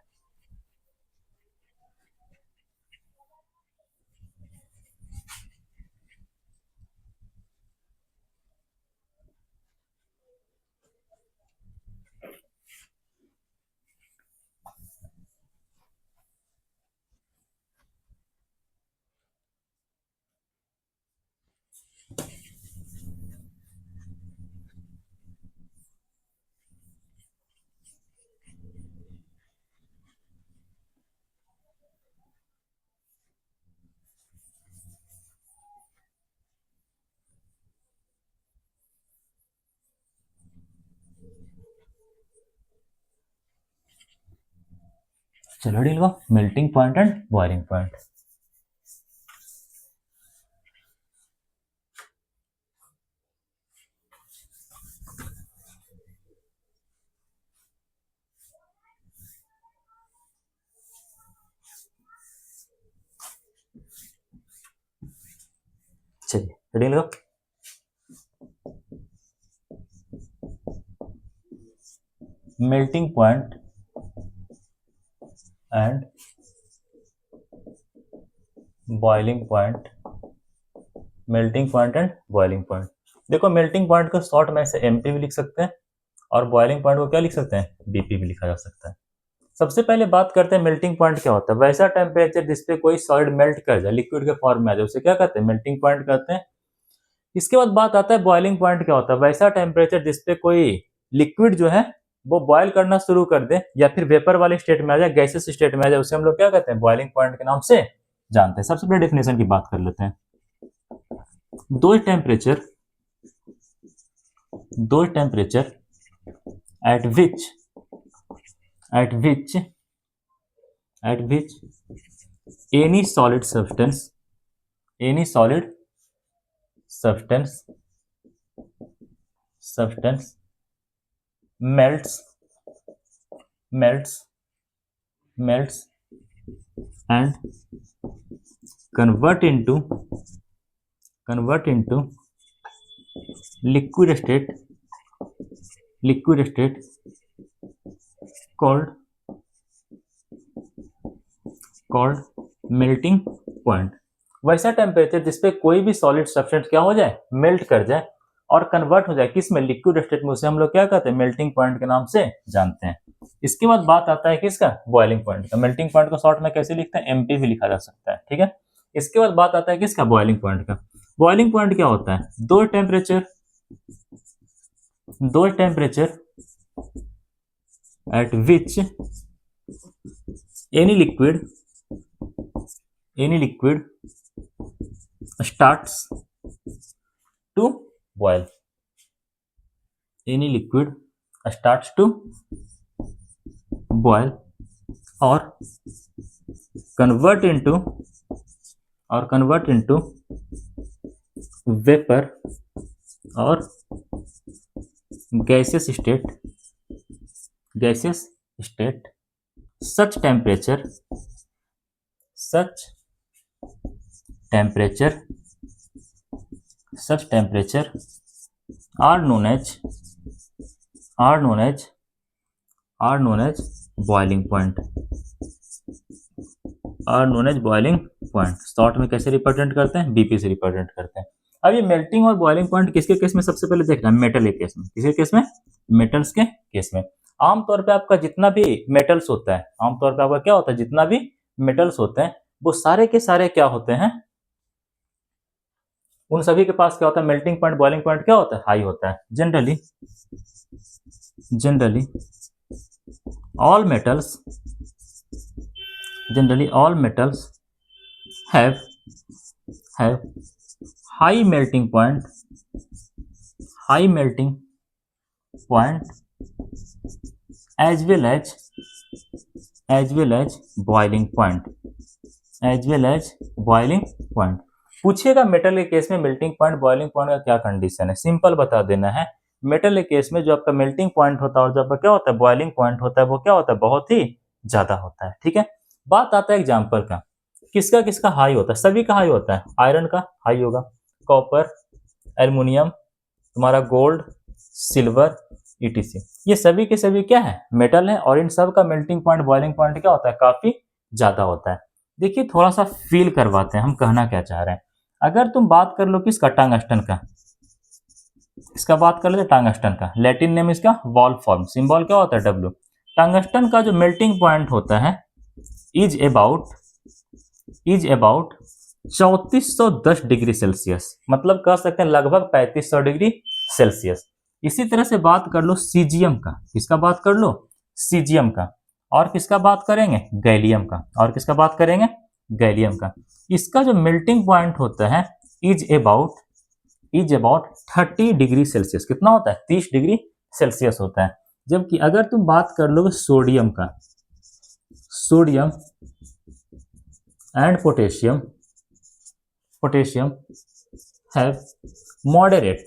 चलो डील को melting point and boiling point. चलिए रेडी लगाओ। Melting point and boiling point, melting point and boiling point. देखो मेल्टिंग पॉइंट को शॉर्ट में से एमपी भी लिख सकते हैं और बॉइलिंग पॉइंट को क्या लिख सकते हैं? बीपी भी लिखा जा सकता है। सबसे पहले बात करते हैं मेल्टिंग पॉइंट क्या होता है। वैसा टेम्परेचर जिसपे कोई सॉलिड मेल्ट कर जाए, लिक्विड के फॉर्म में आ जाए, उसे क्या कहते हैं? मेल्टिंग पॉइंट कहते हैं। इसके बाद बात आता है बॉइलिंग पॉइंट क्या होता है। वैसा टेम्परेचर जिसपे कोई लिक्विड जो है वो बॉयल करना शुरू कर दे या फिर वेपर वाले स्टेट में आ जाए, गैसेस स्टेट में आ जाए, उसे हम लोग क्या कहते हैं? बॉइलिंग पॉइंट के नाम से जानते हैं। सबसे पहले डेफिनेशन की बात कर लेते हैं। दो temperature at which any solid substance melts melts and convert into liquid state called melting point. वैसा टेम्परेचर जिसपे कोई भी सॉलिड सब्सटेंस क्या हो जाए, मेल्ट कर जाए और कन्वर्ट हो जाए किस में, लिक्विड स्टेट में। उसे हम लोग क्या कहते हैं, मेल्टिंग पॉइंट के नाम से जानते हैं। इसके बाद बात आता है किसका, बॉइलिंग पॉइंट का। मेल्टिंग पॉइंट को शॉर्ट में कैसे लिखते हैं, एमपी भी लिखा जा सकता है, ठीक है। इसके बाद बात आता है किसका, बॉइलिंग पॉइंट का। बॉइलिंग पॉइंट क्या होता है, दो temperature at which any liquid starts to boil, any liquid starts to boil or convert into vapor or gaseous state such temperature are known as boiling point। Short में कैसे represent करते हैं, BP से represent करते हैं। अब ये melting और बॉइलिंग पॉइंट किसके केस में सबसे पहले देखना है, मेटल के केस में। किसके केस में, मेटल्स के केस में। आमतौर पे आपका जितना भी मेटल्स होता है, आमतौर पे आपका क्या होता है, जितना भी मेटल्स होते हैं वो सारे के सारे क्या होते हैं, उन सभी के पास क्या होता है, मेल्टिंग पॉइंट बॉइलिंग पॉइंट क्या होता है, हाई होता है। Generally all metals have high melting point as well as boiling point पूछिएगा मेटल के केस में मेल्टिंग पॉइंट बॉइलिंग पॉइंट का क्या कंडीशन है, सिंपल बता देना है। मेटल के केस में जो आपका मेल्टिंग पॉइंट होता है और जो आपका क्या होता है बॉइलिंग पॉइंट होता है वो क्या होता है, बहुत ही ज्यादा होता है, ठीक है। बात आता है एग्जांपल का, किसका किसका हाई होता है, सभी का हाई होता है। आयरन का हाई होगा, कॉपर, एल्युमिनियम, तुम्हारा गोल्ड, सिल्वर, ईटीसी, ये सभी के सभी क्या है, मेटल है और इन सब का मेल्टिंग पॉइंट बॉइलिंग पॉइंट क्या होता है, काफी ज्यादा होता है। देखिए थोड़ा सा फील करवाते हैं हम कहना क्या चाह रहे हैं। अगर तुम बात कर लो किसका, टंगस्टन का, इसका बात कर लेते टंगस्टन का, लैटिन नेम इसका वॉल्फ्राम, सिंबल क्या होता है डब्ल्यू। टंगस्टन का जो मेल्टिंग पॉइंट होता है इज अबाउट 3410 डिग्री सेल्सियस, मतलब कह सकते हैं लगभग 3500 डिग्री सेल्सियस। इसी तरह से बात कर लो सीजियम का, किसका बात कर लो, सीजियम का, और किसका बात करेंगे, गैलियम का, और किसका बात करेंगे, गैलियम का। इसका जो मेल्टिंग पॉइंट होता है इज अबाउट 30 डिग्री सेल्सियस, कितना होता है, 30 डिग्री सेल्सियस होता है। जबकि अगर तुम बात कर लो सोडियम का, sodium and potassium have moderate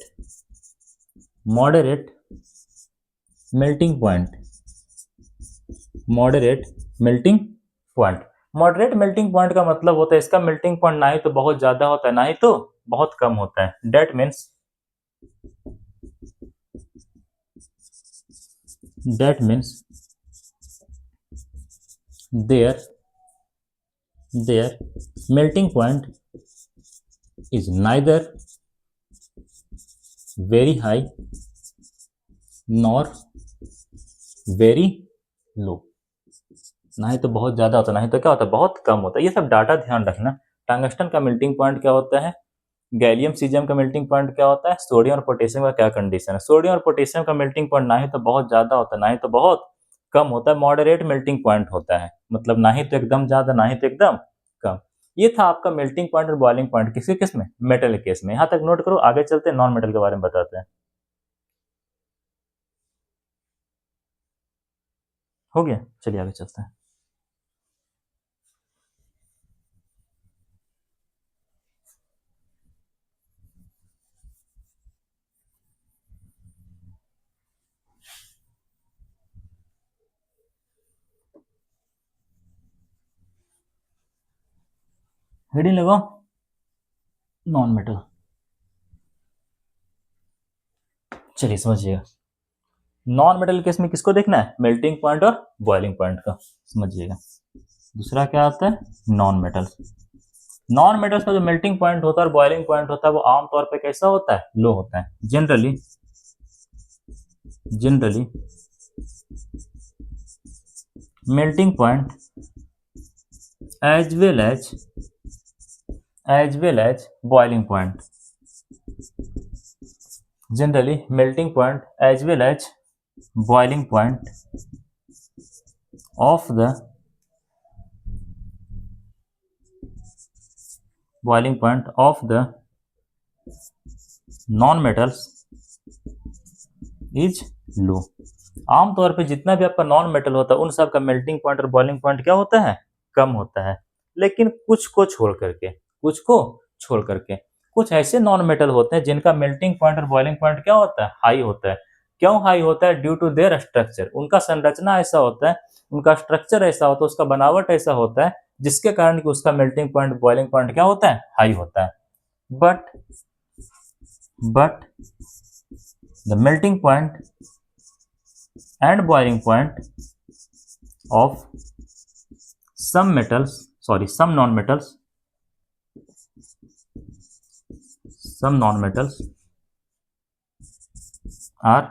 melting point, moderate melting point का मतलब होता है इसका मेल्टिंग पॉइंट ना ही तो बहुत ज्यादा होता है ना ही तो बहुत कम होता है। That means their melting point is neither very high nor very low, ना ही तो बहुत ज्यादा होता है ना ही तो क्या होता है, बहुत कम होता है। ये सब डाटा ध्यान रखना। टंगस्टन का मेल्टिंग पॉइंट क्या होता है, गैलियम सीजियम का मेल्टिंग पॉइंट क्या होता है, सोडियम और पोटेशियम का क्या कंडीशन है। सोडियम और पोटेशियम का मेल्टिंग पॉइंट ना ही तो बहुत ज्यादा होता है ना ही तो बहुत कम होता है, मॉडरेट मेल्टिंग पॉइंट होता है, मतलब ना ही तो एकदम ज्यादा ना ही तो एकदम कम। ये था आपका मेल्टिंग पॉइंट और बॉइलिंग पॉइंट किसके केस में, मेटल के केस में। यहाँ तक नोट करो, आगे चलते हैं नॉन मेटल के बारे में बताते हैं। हो गया, चलिए आगे चलते हैं। हेडिंग लगाओ नॉन मेटल। चलिए समझिएगा, नॉन मेटल केस में किसको देखना है, मेल्टिंग पॉइंट और बॉइलिंग पॉइंट का, समझिएगा। दूसरा क्या आता है, नॉन मेटल। नॉन मेटल्स का जो मेल्टिंग पॉइंट होता है और बॉइलिंग पॉइंट होता है वो आमतौर पे कैसा होता है, लो होता है। Generally melting point as well as boiling point, generally melting point as well as boiling point of the non metals is low। आमतौर पे जितना भी आपका नॉन मेटल होता है उन सब का मेल्टिंग पॉइंट और बॉइलिंग पॉइंट क्या होता है, कम होता है। लेकिन कुछ को छोड़ करके कुछ ऐसे नॉन मेटल होते हैं जिनका मेल्टिंग पॉइंट और बॉइलिंग पॉइंट क्या होता है, हाई होता है। क्यों हाई होता है, ड्यू टू देयर स्ट्रक्चर, उनका संरचना ऐसा होता है, उनका स्ट्रक्चर ऐसा होता है, उसका बनावट ऐसा होता है जिसके कारण कि उसका मेल्टिंग पॉइंट बॉइलिंग पॉइंट क्या होता है, हाई होता है। But the melting point and boiling point of some non-metals are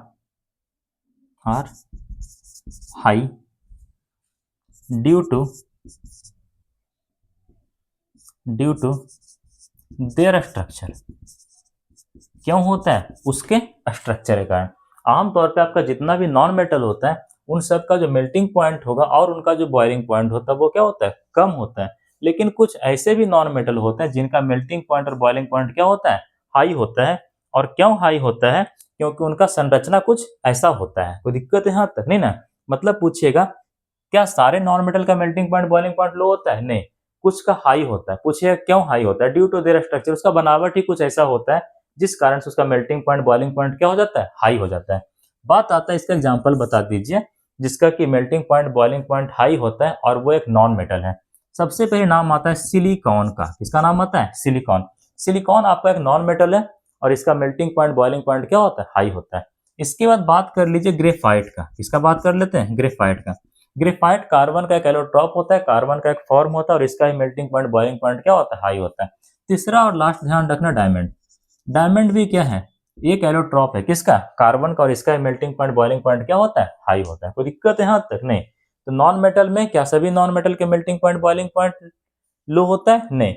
high due to their structure। क्यों होता है, उसके स्ट्रक्चर के कारण। आमतौर पे आपका जितना भी नॉन मेटल होता है उन सब का जो मेल्टिंग पॉइंट होगा और उनका जो बॉइलिंग पॉइंट होता है वो क्या होता है, कम होता है। लेकिन कुछ ऐसे भी नॉन मेटल होते हैं जिनका मेल्टिंग पॉइंट और बॉइलिंग पॉइंट क्या होता है, हाई होता है। और क्यों हाई होता है, क्योंकि उनका संरचना कुछ ऐसा होता है। कोई दिक्कत है यहाँ तक नहीं ना, मतलब पूछिएगा क्या सारे नॉन मेटल का मेल्टिंग पॉइंट बॉइलिंग पॉइंट लो होता है, नहीं, कुछ का हाई होता है। पूछिएगा क्यों हाई होता है, ड्यू टू देयर स्ट्रक्चर, उसका बनावट ही कुछ ऐसा होता है जिस कारण से उसका मेल्टिंग पॉइंट बॉइलिंग पॉइंट क्या हो जाता है, हाई हो जाता है। बात आता है इसका एग्जांपल बता दीजिए जिसका कि melting point boiling point high होता है और वो एक नॉन मेटल है। सबसे पहले नाम आता है सिलिकॉन का। किसका नाम आता है, सिलिकॉन। सिलिकॉन आपका एक नॉन मेटल है और इसका मेल्टिंग पॉइंट बॉइलिंग पॉइंट क्या होता है, हाई होता है। इसके बाद बात कर लीजिए ग्रेफाइट का। किसका बात कर लेते हैं, ग्रेफाइट का। ग्रेफाइट कार्बन का एक एलोट्रॉप होता है, कार्बन का एक फॉर्म होता है और इसका मेल्टिंग पॉइंट बॉइलिंग पॉइंट क्या होता है, हाई होता है। तीसरा और लास्ट ध्यान रखना, डायमंड। डायमंड भी क्या है, एक एलोट्रॉप है, किसका, कार्बन का, और इसका मेल्टिंग पॉइंट बॉइलिंग पॉइंट क्या होता है, हाई होता है। कोई दिक्कत है यहाँ तक, नहीं। तो नॉन मेटल में क्या सभी नॉन मेटल के मेल्टिंग पॉइंट बॉइलिंग पॉइंट लो होता है, नहीं।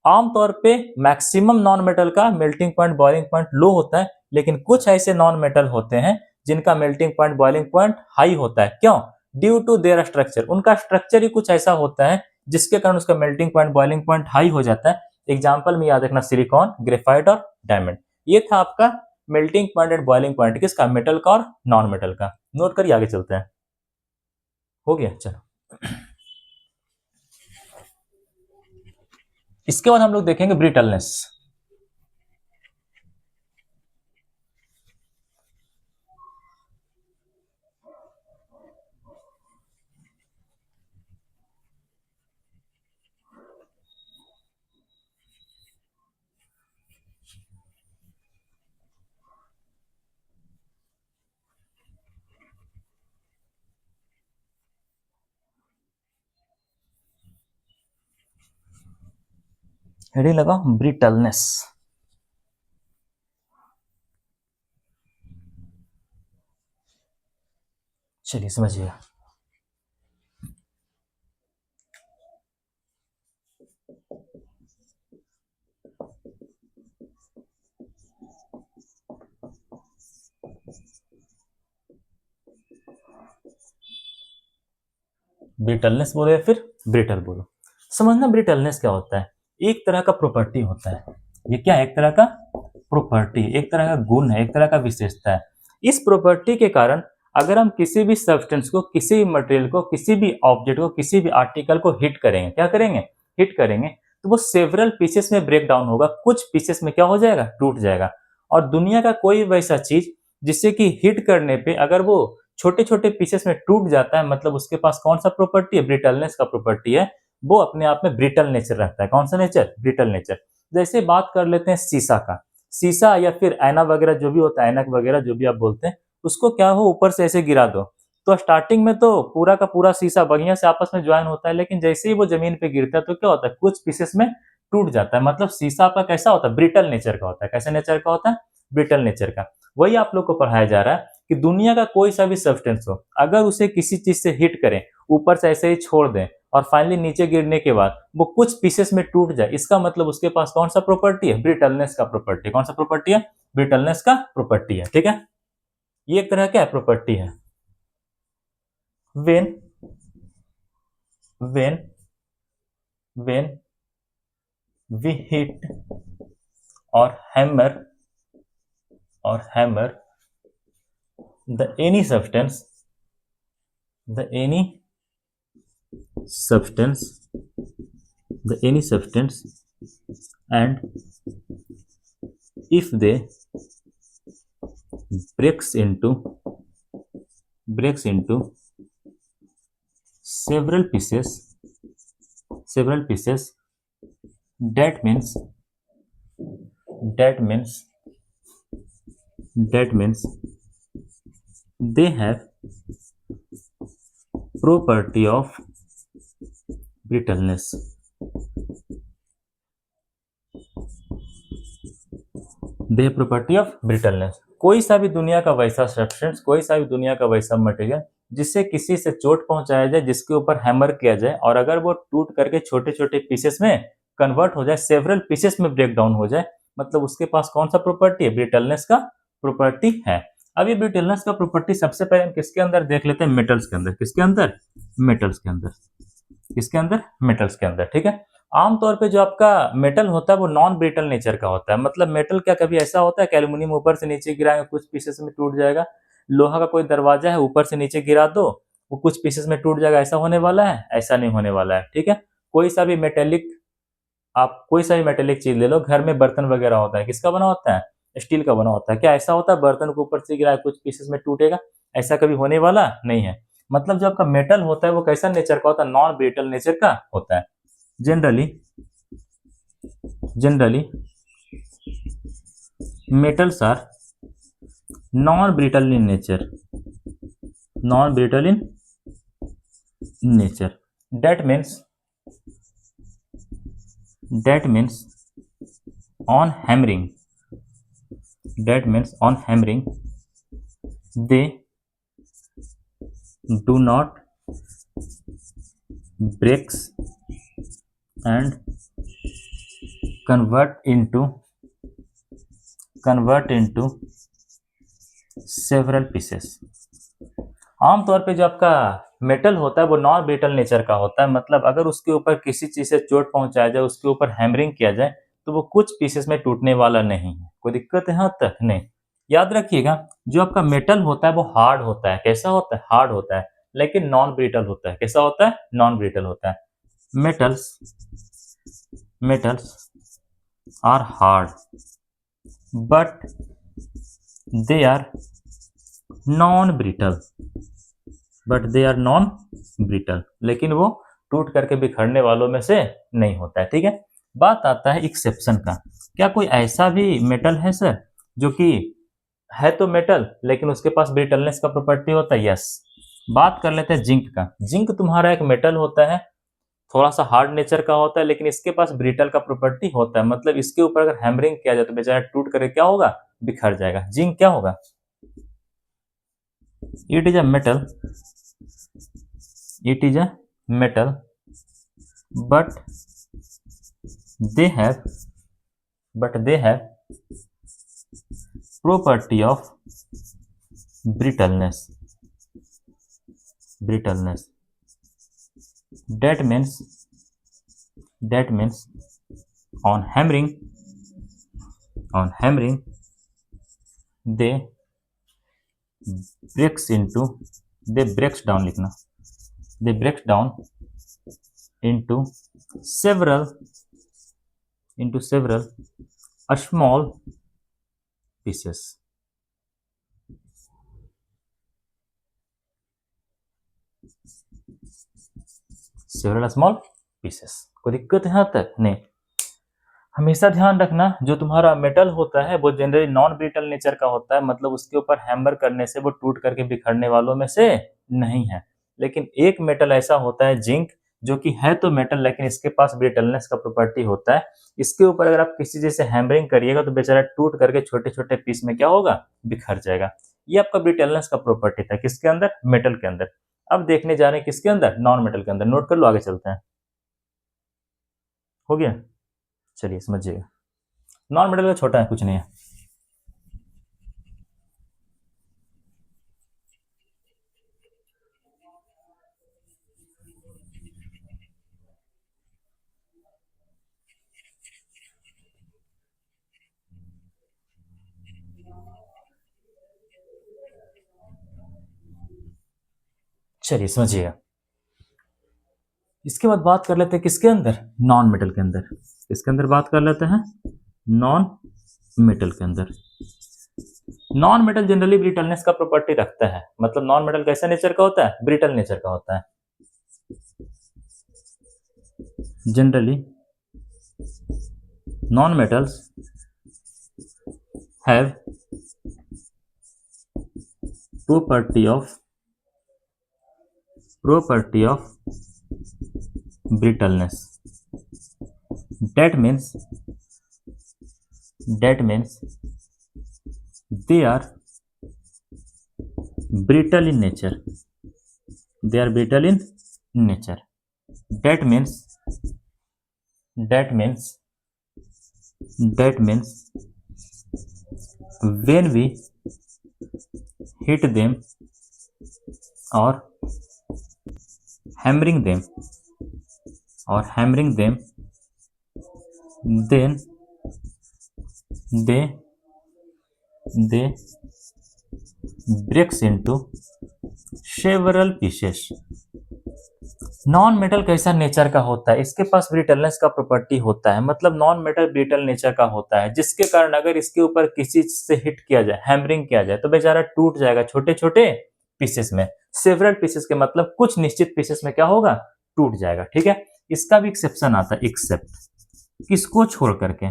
आमतौर पे मैक्सिमम नॉन मेटल का मेल्टिंग पॉइंट बॉइलिंग पॉइंट लो होता है, लेकिन कुछ ऐसे नॉन मेटल होते हैं जिनका melting point boiling point high होता है। क्यों, ड्यू टू देयर स्ट्रक्चर, उनका स्ट्रक्चर ही कुछ ऐसा होता है जिसके कारण उसका melting point boiling point high हो जाता है। एग्जाम्पल में याद रखना, सिलिकॉन, ग्रेफाइट और डायमंड। ये था आपका melting point and boiling point, किसका, मेटल का और नॉन मेटल का। नोट करिए, आगे चलते हैं। हो गया, चलो। इसके बाद हम लोग देखेंगे ब्रिटलनेस। हेडिंग लगाओ ब्रिटलनेस। चलिए समझिए, ब्रिटलनेस बोलो या फिर ब्रिटल बोलो, समझना ब्रिटलनेस क्या होता है। एक तरह का प्रॉपर्टी होता है, ये क्या है, एक तरह का प्रॉपर्टी, एक तरह का गुण है, एक तरह का विशेषता है। इस प्रॉपर्टी के कारण अगर हम किसी भी सब्सटेंस को, किसी भी मटेरियल को, किसी भी ऑब्जेक्ट को, किसी भी आर्टिकल को हिट करेंगे, क्या करेंगे, हिट करेंगे, तो वो सेवरल पीसेस में ब्रेक डाउन होगा, कुछ पीसेस में क्या हो जाएगा, टूट जाएगा। और दुनिया का कोई वैसा चीज जिससे कि हिट करने पे अगर वो छोटे छोटे पीसेस में टूट जाता है, मतलब उसके पास कौन सा प्रॉपर्टी है, ब्रिटलनेस का प्रॉपर्टी है, वो अपने आप में ब्रिटल नेचर रखता है। कौन सा नेचर? Brittle nature. जैसे बात कर लेते हैं शीशा का, शीशा या फिर आईना वगैरह जो भी होता है, ऐनक वगैरह जो भी आप बोलते हैं, उसको क्या हो ऊपर से ऐसे गिरा दो तो स्टार्टिंग में तो पूरा का पूरा शीशा बढ़िया से आपस में ज्वाइन होता है, लेकिन जैसे ही वो जमीन पे गिरता है तो क्या होता है, कुछ पीसेस में टूट जाता है। मतलब शीशा आपका कैसा होता है? ब्रिटल नेचर का होता है। कैसे नेचर का होता है? ब्रिटल नेचर का। वही आप लोग को पढ़ाया जा रहा है कि दुनिया का कोई सा भी सब्सटेंस हो, अगर उसे किसी चीज से हिट करें, ऊपर से ऐसे ही छोड़ दें और फाइनली नीचे गिरने के बाद वो कुछ पीसेस में टूट जाए, इसका मतलब उसके पास कौन सा प्रॉपर्टी है? ब्रिटलनेस का प्रॉपर्टी। कौन सा प्रॉपर्टी है? ब्रिटलनेस का प्रॉपर्टी है। ठीक है, ये एक तरह का प्रॉपर्टी है। when when when we hit or hammer the any substance, the substance any substance, and if they breaks into several pieces, that means that means that means they have property of brittleness. They property of brittleness. कोई सा भी दुनिया का वैसा substance, कोई सा भी दुनिया का वैसा मटेरियल जिससे किसी से चोट पहुंचाया जाए, जिसके ऊपर हैमर किया जाए और अगर वो टूट करके छोटे छोटे पीसेस में कन्वर्ट हो जाए, सेवरल पीसेस में ब्रेक डाउन हो जाए, मतलब उसके पास कौन सा प्रॉपर्टी है? ब्रिटलनेस का प्रॉपर्टी है। अब ये ब्रिटलनेस का प्रॉपर्टी सबसे पहले हम किसके अंदर देख लेते हैं? मेटल्स के अंदर। किसके अंदर? मेटल्स के अंदर। किसके अंदर? मेटल्स के अंदर। ठीक है, आमतौर पे जो आपका मेटल होता है वो नॉन ब्रिटल नेचर का होता है। मतलब मेटल क्या कभी ऐसा होता है कि एल्यूमिनियम ऊपर से नीचे गिराएंगे कुछ पीसेस में टूट जाएगा, लोहा का कोई दरवाजा है ऊपर से नीचे गिरा दो वो कुछ पीसेस में टूट जाएगा, ऐसा होने वाला है? ऐसा नहीं होने वाला है। ठीक है, कोई सा भी मेटेलिक, आप कोई सा भी मेटेलिक चीज ले लो, घर में बर्तन वगैरह होता है, किसका बना होता है? स्टील का बना होता है। क्या ऐसा होता है बर्तन को ऊपर से गिराया कुछ पीसेस में टूटेगा? ऐसा कभी होने वाला नहीं है। मतलब जो आपका मेटल होता है वो कैसा नेचर का होता है? नॉन ब्रिटल नेचर का होता है। Generally metals are non-brittle in nature, that means on hammering they do not breaks and convert into several pieces। आमतौर पे जो आपका मेटल होता है वो नॉन ब्रिटल नेचर का होता है। मतलब अगर उसके ऊपर किसी चीज से चोट पहुंचाया जाए, उसके ऊपर हैमरिंग किया जाए तो वो कुछ पीसेस में टूटने वाला नहीं है। कोई दिक्कत है यहाँ तक? नहीं। याद रखिएगा, जो आपका मेटल होता है वो हार्ड होता है। कैसा होता है? हार्ड होता है, लेकिन नॉन ब्रिटल होता है। कैसा होता है? नॉन ब्रिटल होता है। Metals are hard but they are non brittle लेकिन वो टूट करके बिखरने वालों में से नहीं होता है। ठीक है, बात आता है एक्सेप्शन का। क्या कोई ऐसा भी मेटल है सर जो कि है तो मेटल लेकिन उसके पास ब्रिटलनेस का प्रॉपर्टी होता है? यस। बात कर लेते हैं जिंक का। जिंक तुम्हारा एक मेटल होता है, थोड़ा सा हार्ड नेचर का होता है, लेकिन इसके पास ब्रिटल का प्रॉपर्टी होता है। मतलब इसके ऊपर अगर हैमरिंग किया जाए तो बेचारा टूट करके क्या होगा? बिखर जाएगा। जिंक क्या होगा? It is a metal but they have property of brittleness. That means on hammering they breaks down लिखना, they breaks down into several small pieces. Several small pieces. कोई दिक्कत है यहाँ तक? नहीं। हमेशा ध्यान रखना जो तुम्हारा मेटल होता है वो जनरली नॉन ब्रिटल नेचर का होता है, मतलब उसके ऊपर हैमर करने से वो टूट करके बिखरने वालों में से नहीं है। लेकिन एक मेटल ऐसा होता है जिंक, जो कि है तो मेटल लेकिन इसके पास ब्रिटलनेस का प्रॉपर्टी होता है। इसके ऊपर अगर आप किसी चीज से हैमरिंग करिएगा तो बेचारा टूट करके छोटे छोटे पीस में क्या होगा, बिखर जाएगा। ये आपका ब्रिटलनेस का प्रॉपर्टी था किसके अंदर, मेटल के अंदर। अब देखने जा रहे हैं किसके अंदर, नॉन मेटल के अंदर। नोट कर लो, आगे चलते हैं। हो गया, चलिए समझिएगा। नॉन मेटल का छोटा है, कुछ नहीं है। चलिए समझिएगा। इसके बाद बात कर लेते हैं किसके अंदर, नॉन मेटल के अंदर। इसके अंदर बात कर लेते हैं नॉन मेटल के अंदर। नॉन मेटल जनरली ब्रिटलनेस का प्रॉपर्टी रखता है, मतलब नॉन मेटल कैसा नेचर का होता है, ब्रिटल नेचर का होता है। Generally non metals have property of brittleness. That means they are brittle in nature. They are brittle in nature. That means when we hit them or hammering them then they breaks into several pieces. Non metal कैसा nature का होता है, इसके पास brittleness का property होता है, मतलब non metal brittle nature का होता है, जिसके कारण अगर इसके ऊपर किसी से हिट किया जाए, हैमरिंग किया जाए, तो बेचारा टूट जाएगा छोटे छोटे पीसेस में। सेवरल पीसेस के मतलब कुछ निश्चित पीसेस में क्या होगा, टूट जाएगा। ठीक है, इसका भी एक्सेप्शन आता है, एक्सेप्ट किसको छोड़ करके,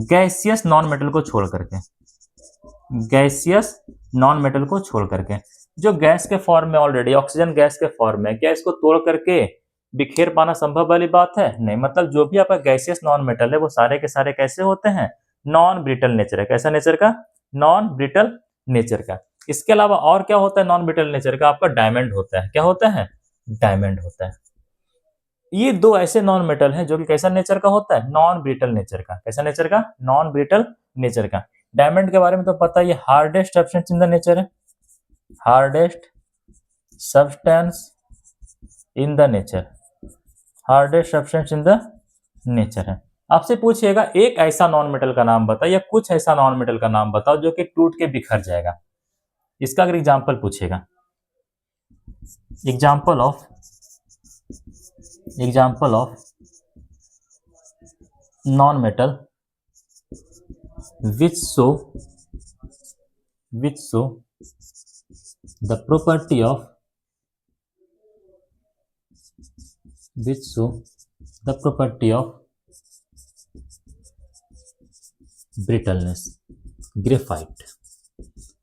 गैसियस नॉन मेटल को छोड़ करके। गैसियस नॉन मेटल को छोड़ करके, जो गैस के फॉर्म में ऑलरेडी ऑक्सीजन गैस के फॉर्म में, क्या इसको तोड़ करके बिखेर पाना संभव वाली बात है? नहीं। मतलब जो भी आपका गैसियस नॉन मेटल है वो सारे के सारे कैसे होते हैं, नॉन ब्रिटल नेचर है। कैसा नेचर का, नॉन ब्रिटल नेचर का। इसके अलावा और क्या होता है नॉन ब्रिटल नेचर का, आपका डायमंड होता है। क्या होता है, डायमंड होता है। ये दो ऐसे नॉन मेटल हैं जो कि कैसा नेचर का होता है, नॉन ब्रिटल नेचर का। कैसा नेचर का, नॉन ब्रिटल नेचर का। डायमंड के बारे में तो पता है, ये hardest substance in the nature है, hardest substance in the nature, hardest substance in the nature है। आपसे पूछिएगा एक ऐसा नॉन मेटल का नाम बताओ या कुछ ऐसा नॉन मेटल का नाम बताओ जो कि टूट के बिखर जाएगा। इसका अगर एग्जांपल पूछेगा, example of non metal which show the property of brittleness। Graphite.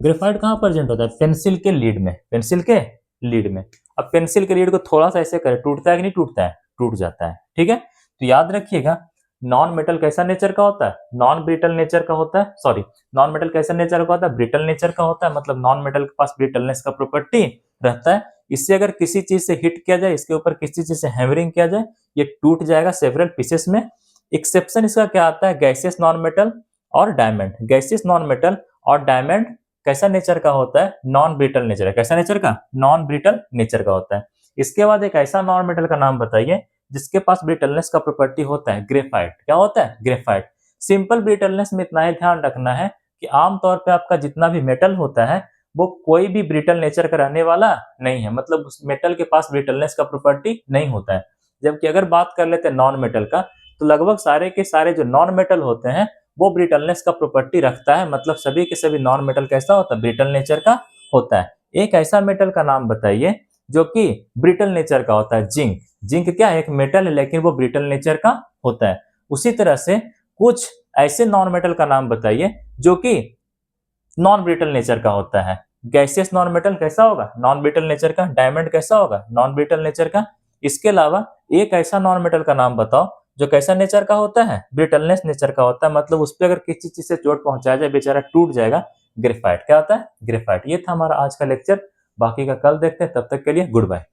Graphite कहाँ प्रेजेंट होता है, पेंसिल के लीड में, पेंसिल के लीड में। अब पेंसिल के लीड को थोड़ा सा ऐसे करें, टूटता है कि नहीं टूटता है, टूट जाता है। ठीक है, तो याद रखिएगा नॉन मेटल कैसा नेचर का होता है, नॉन ब्रिटल नेचर का होता है। सॉरी, नॉन मेटल कैसा नेचर का होता है, ब्रिटल नेचर का होता है, मतलब नॉन मेटल के पास ब्रिटलनेस का प्रॉपर्टी रहता है। इससे अगर किसी चीज से हिट किया जाए, इसके ऊपर किसी चीज से हैमरिंग किया जाए, ये टूट जाएगा सेवरल पीसेस में। एक्सेप्शन इसका क्या आता है, गैसियस नॉन मेटल और डायमंड। गैसियस नॉन मेटल और डायमंड कैसा नेचर का होता है, नॉन ब्रिटल नेचर है। कैसा नेचर का, नॉन ब्रिटल नेचर का होता है। इसके बाद एक ऐसा नॉन मेटल का नाम बताइए जिसके पास ब्रिटलनेस का प्रॉपर्टी होता है, ग्रेफाइट। क्या होता है, ग्रेफाइट। सिंपल ब्रिटलनेस में इतना ही ध्यान रखना है कि आमतौर पे आपका जितना भी मेटल होता है वो कोई भी ब्रिटल नेचर का रहने वाला नहीं है, मतलब उस मेटल के पास ब्रिटलनेस का प्रॉपर्टी नहीं होता है। जबकि अगर बात कर लेते हैं नॉन मेटल का, तो लगभग सारे के सारे जो नॉन मेटल होते हैं वो ब्रिटलनेस का प्रॉपर्टी रखता है, मतलब सभी के सभी नॉन मेटल कैसा होता है, ब्रिटल नेचर का होता है। एक ऐसा मेटल का नाम बताइए जो कि ब्रिटल नेचर का होता है, जिंक। जिंक क्या है, एक मेटल है लेकिन वो ब्रिटल नेचर का होता है। उसी तरह से कुछ ऐसे नॉन मेटल का नाम बताइए जो कि नॉन ब्रिटल नेचर का होता है। गैसियस नॉन मेटल कैसा होगा, नॉन ब्रिटल नेचर का। डायमंड कैसा होगा, नॉन ब्रिटल नेचर का। इसके अलावा एक ऐसा नॉन मेटल का नाम बताओ जो कैसा नेचर का होता है, ब्रिटलनेस नेचर का होता है, मतलब उस पर अगर किसी चीज से चोट पहुंचाया जाए बेचारा टूट जाएगा। ग्रेफाइट क्या होता है, ग्रेफाइट। ये था हमारा आज का लेक्चर, बाकी का कल देखते हैं, तब तक के लिए गुड बाय।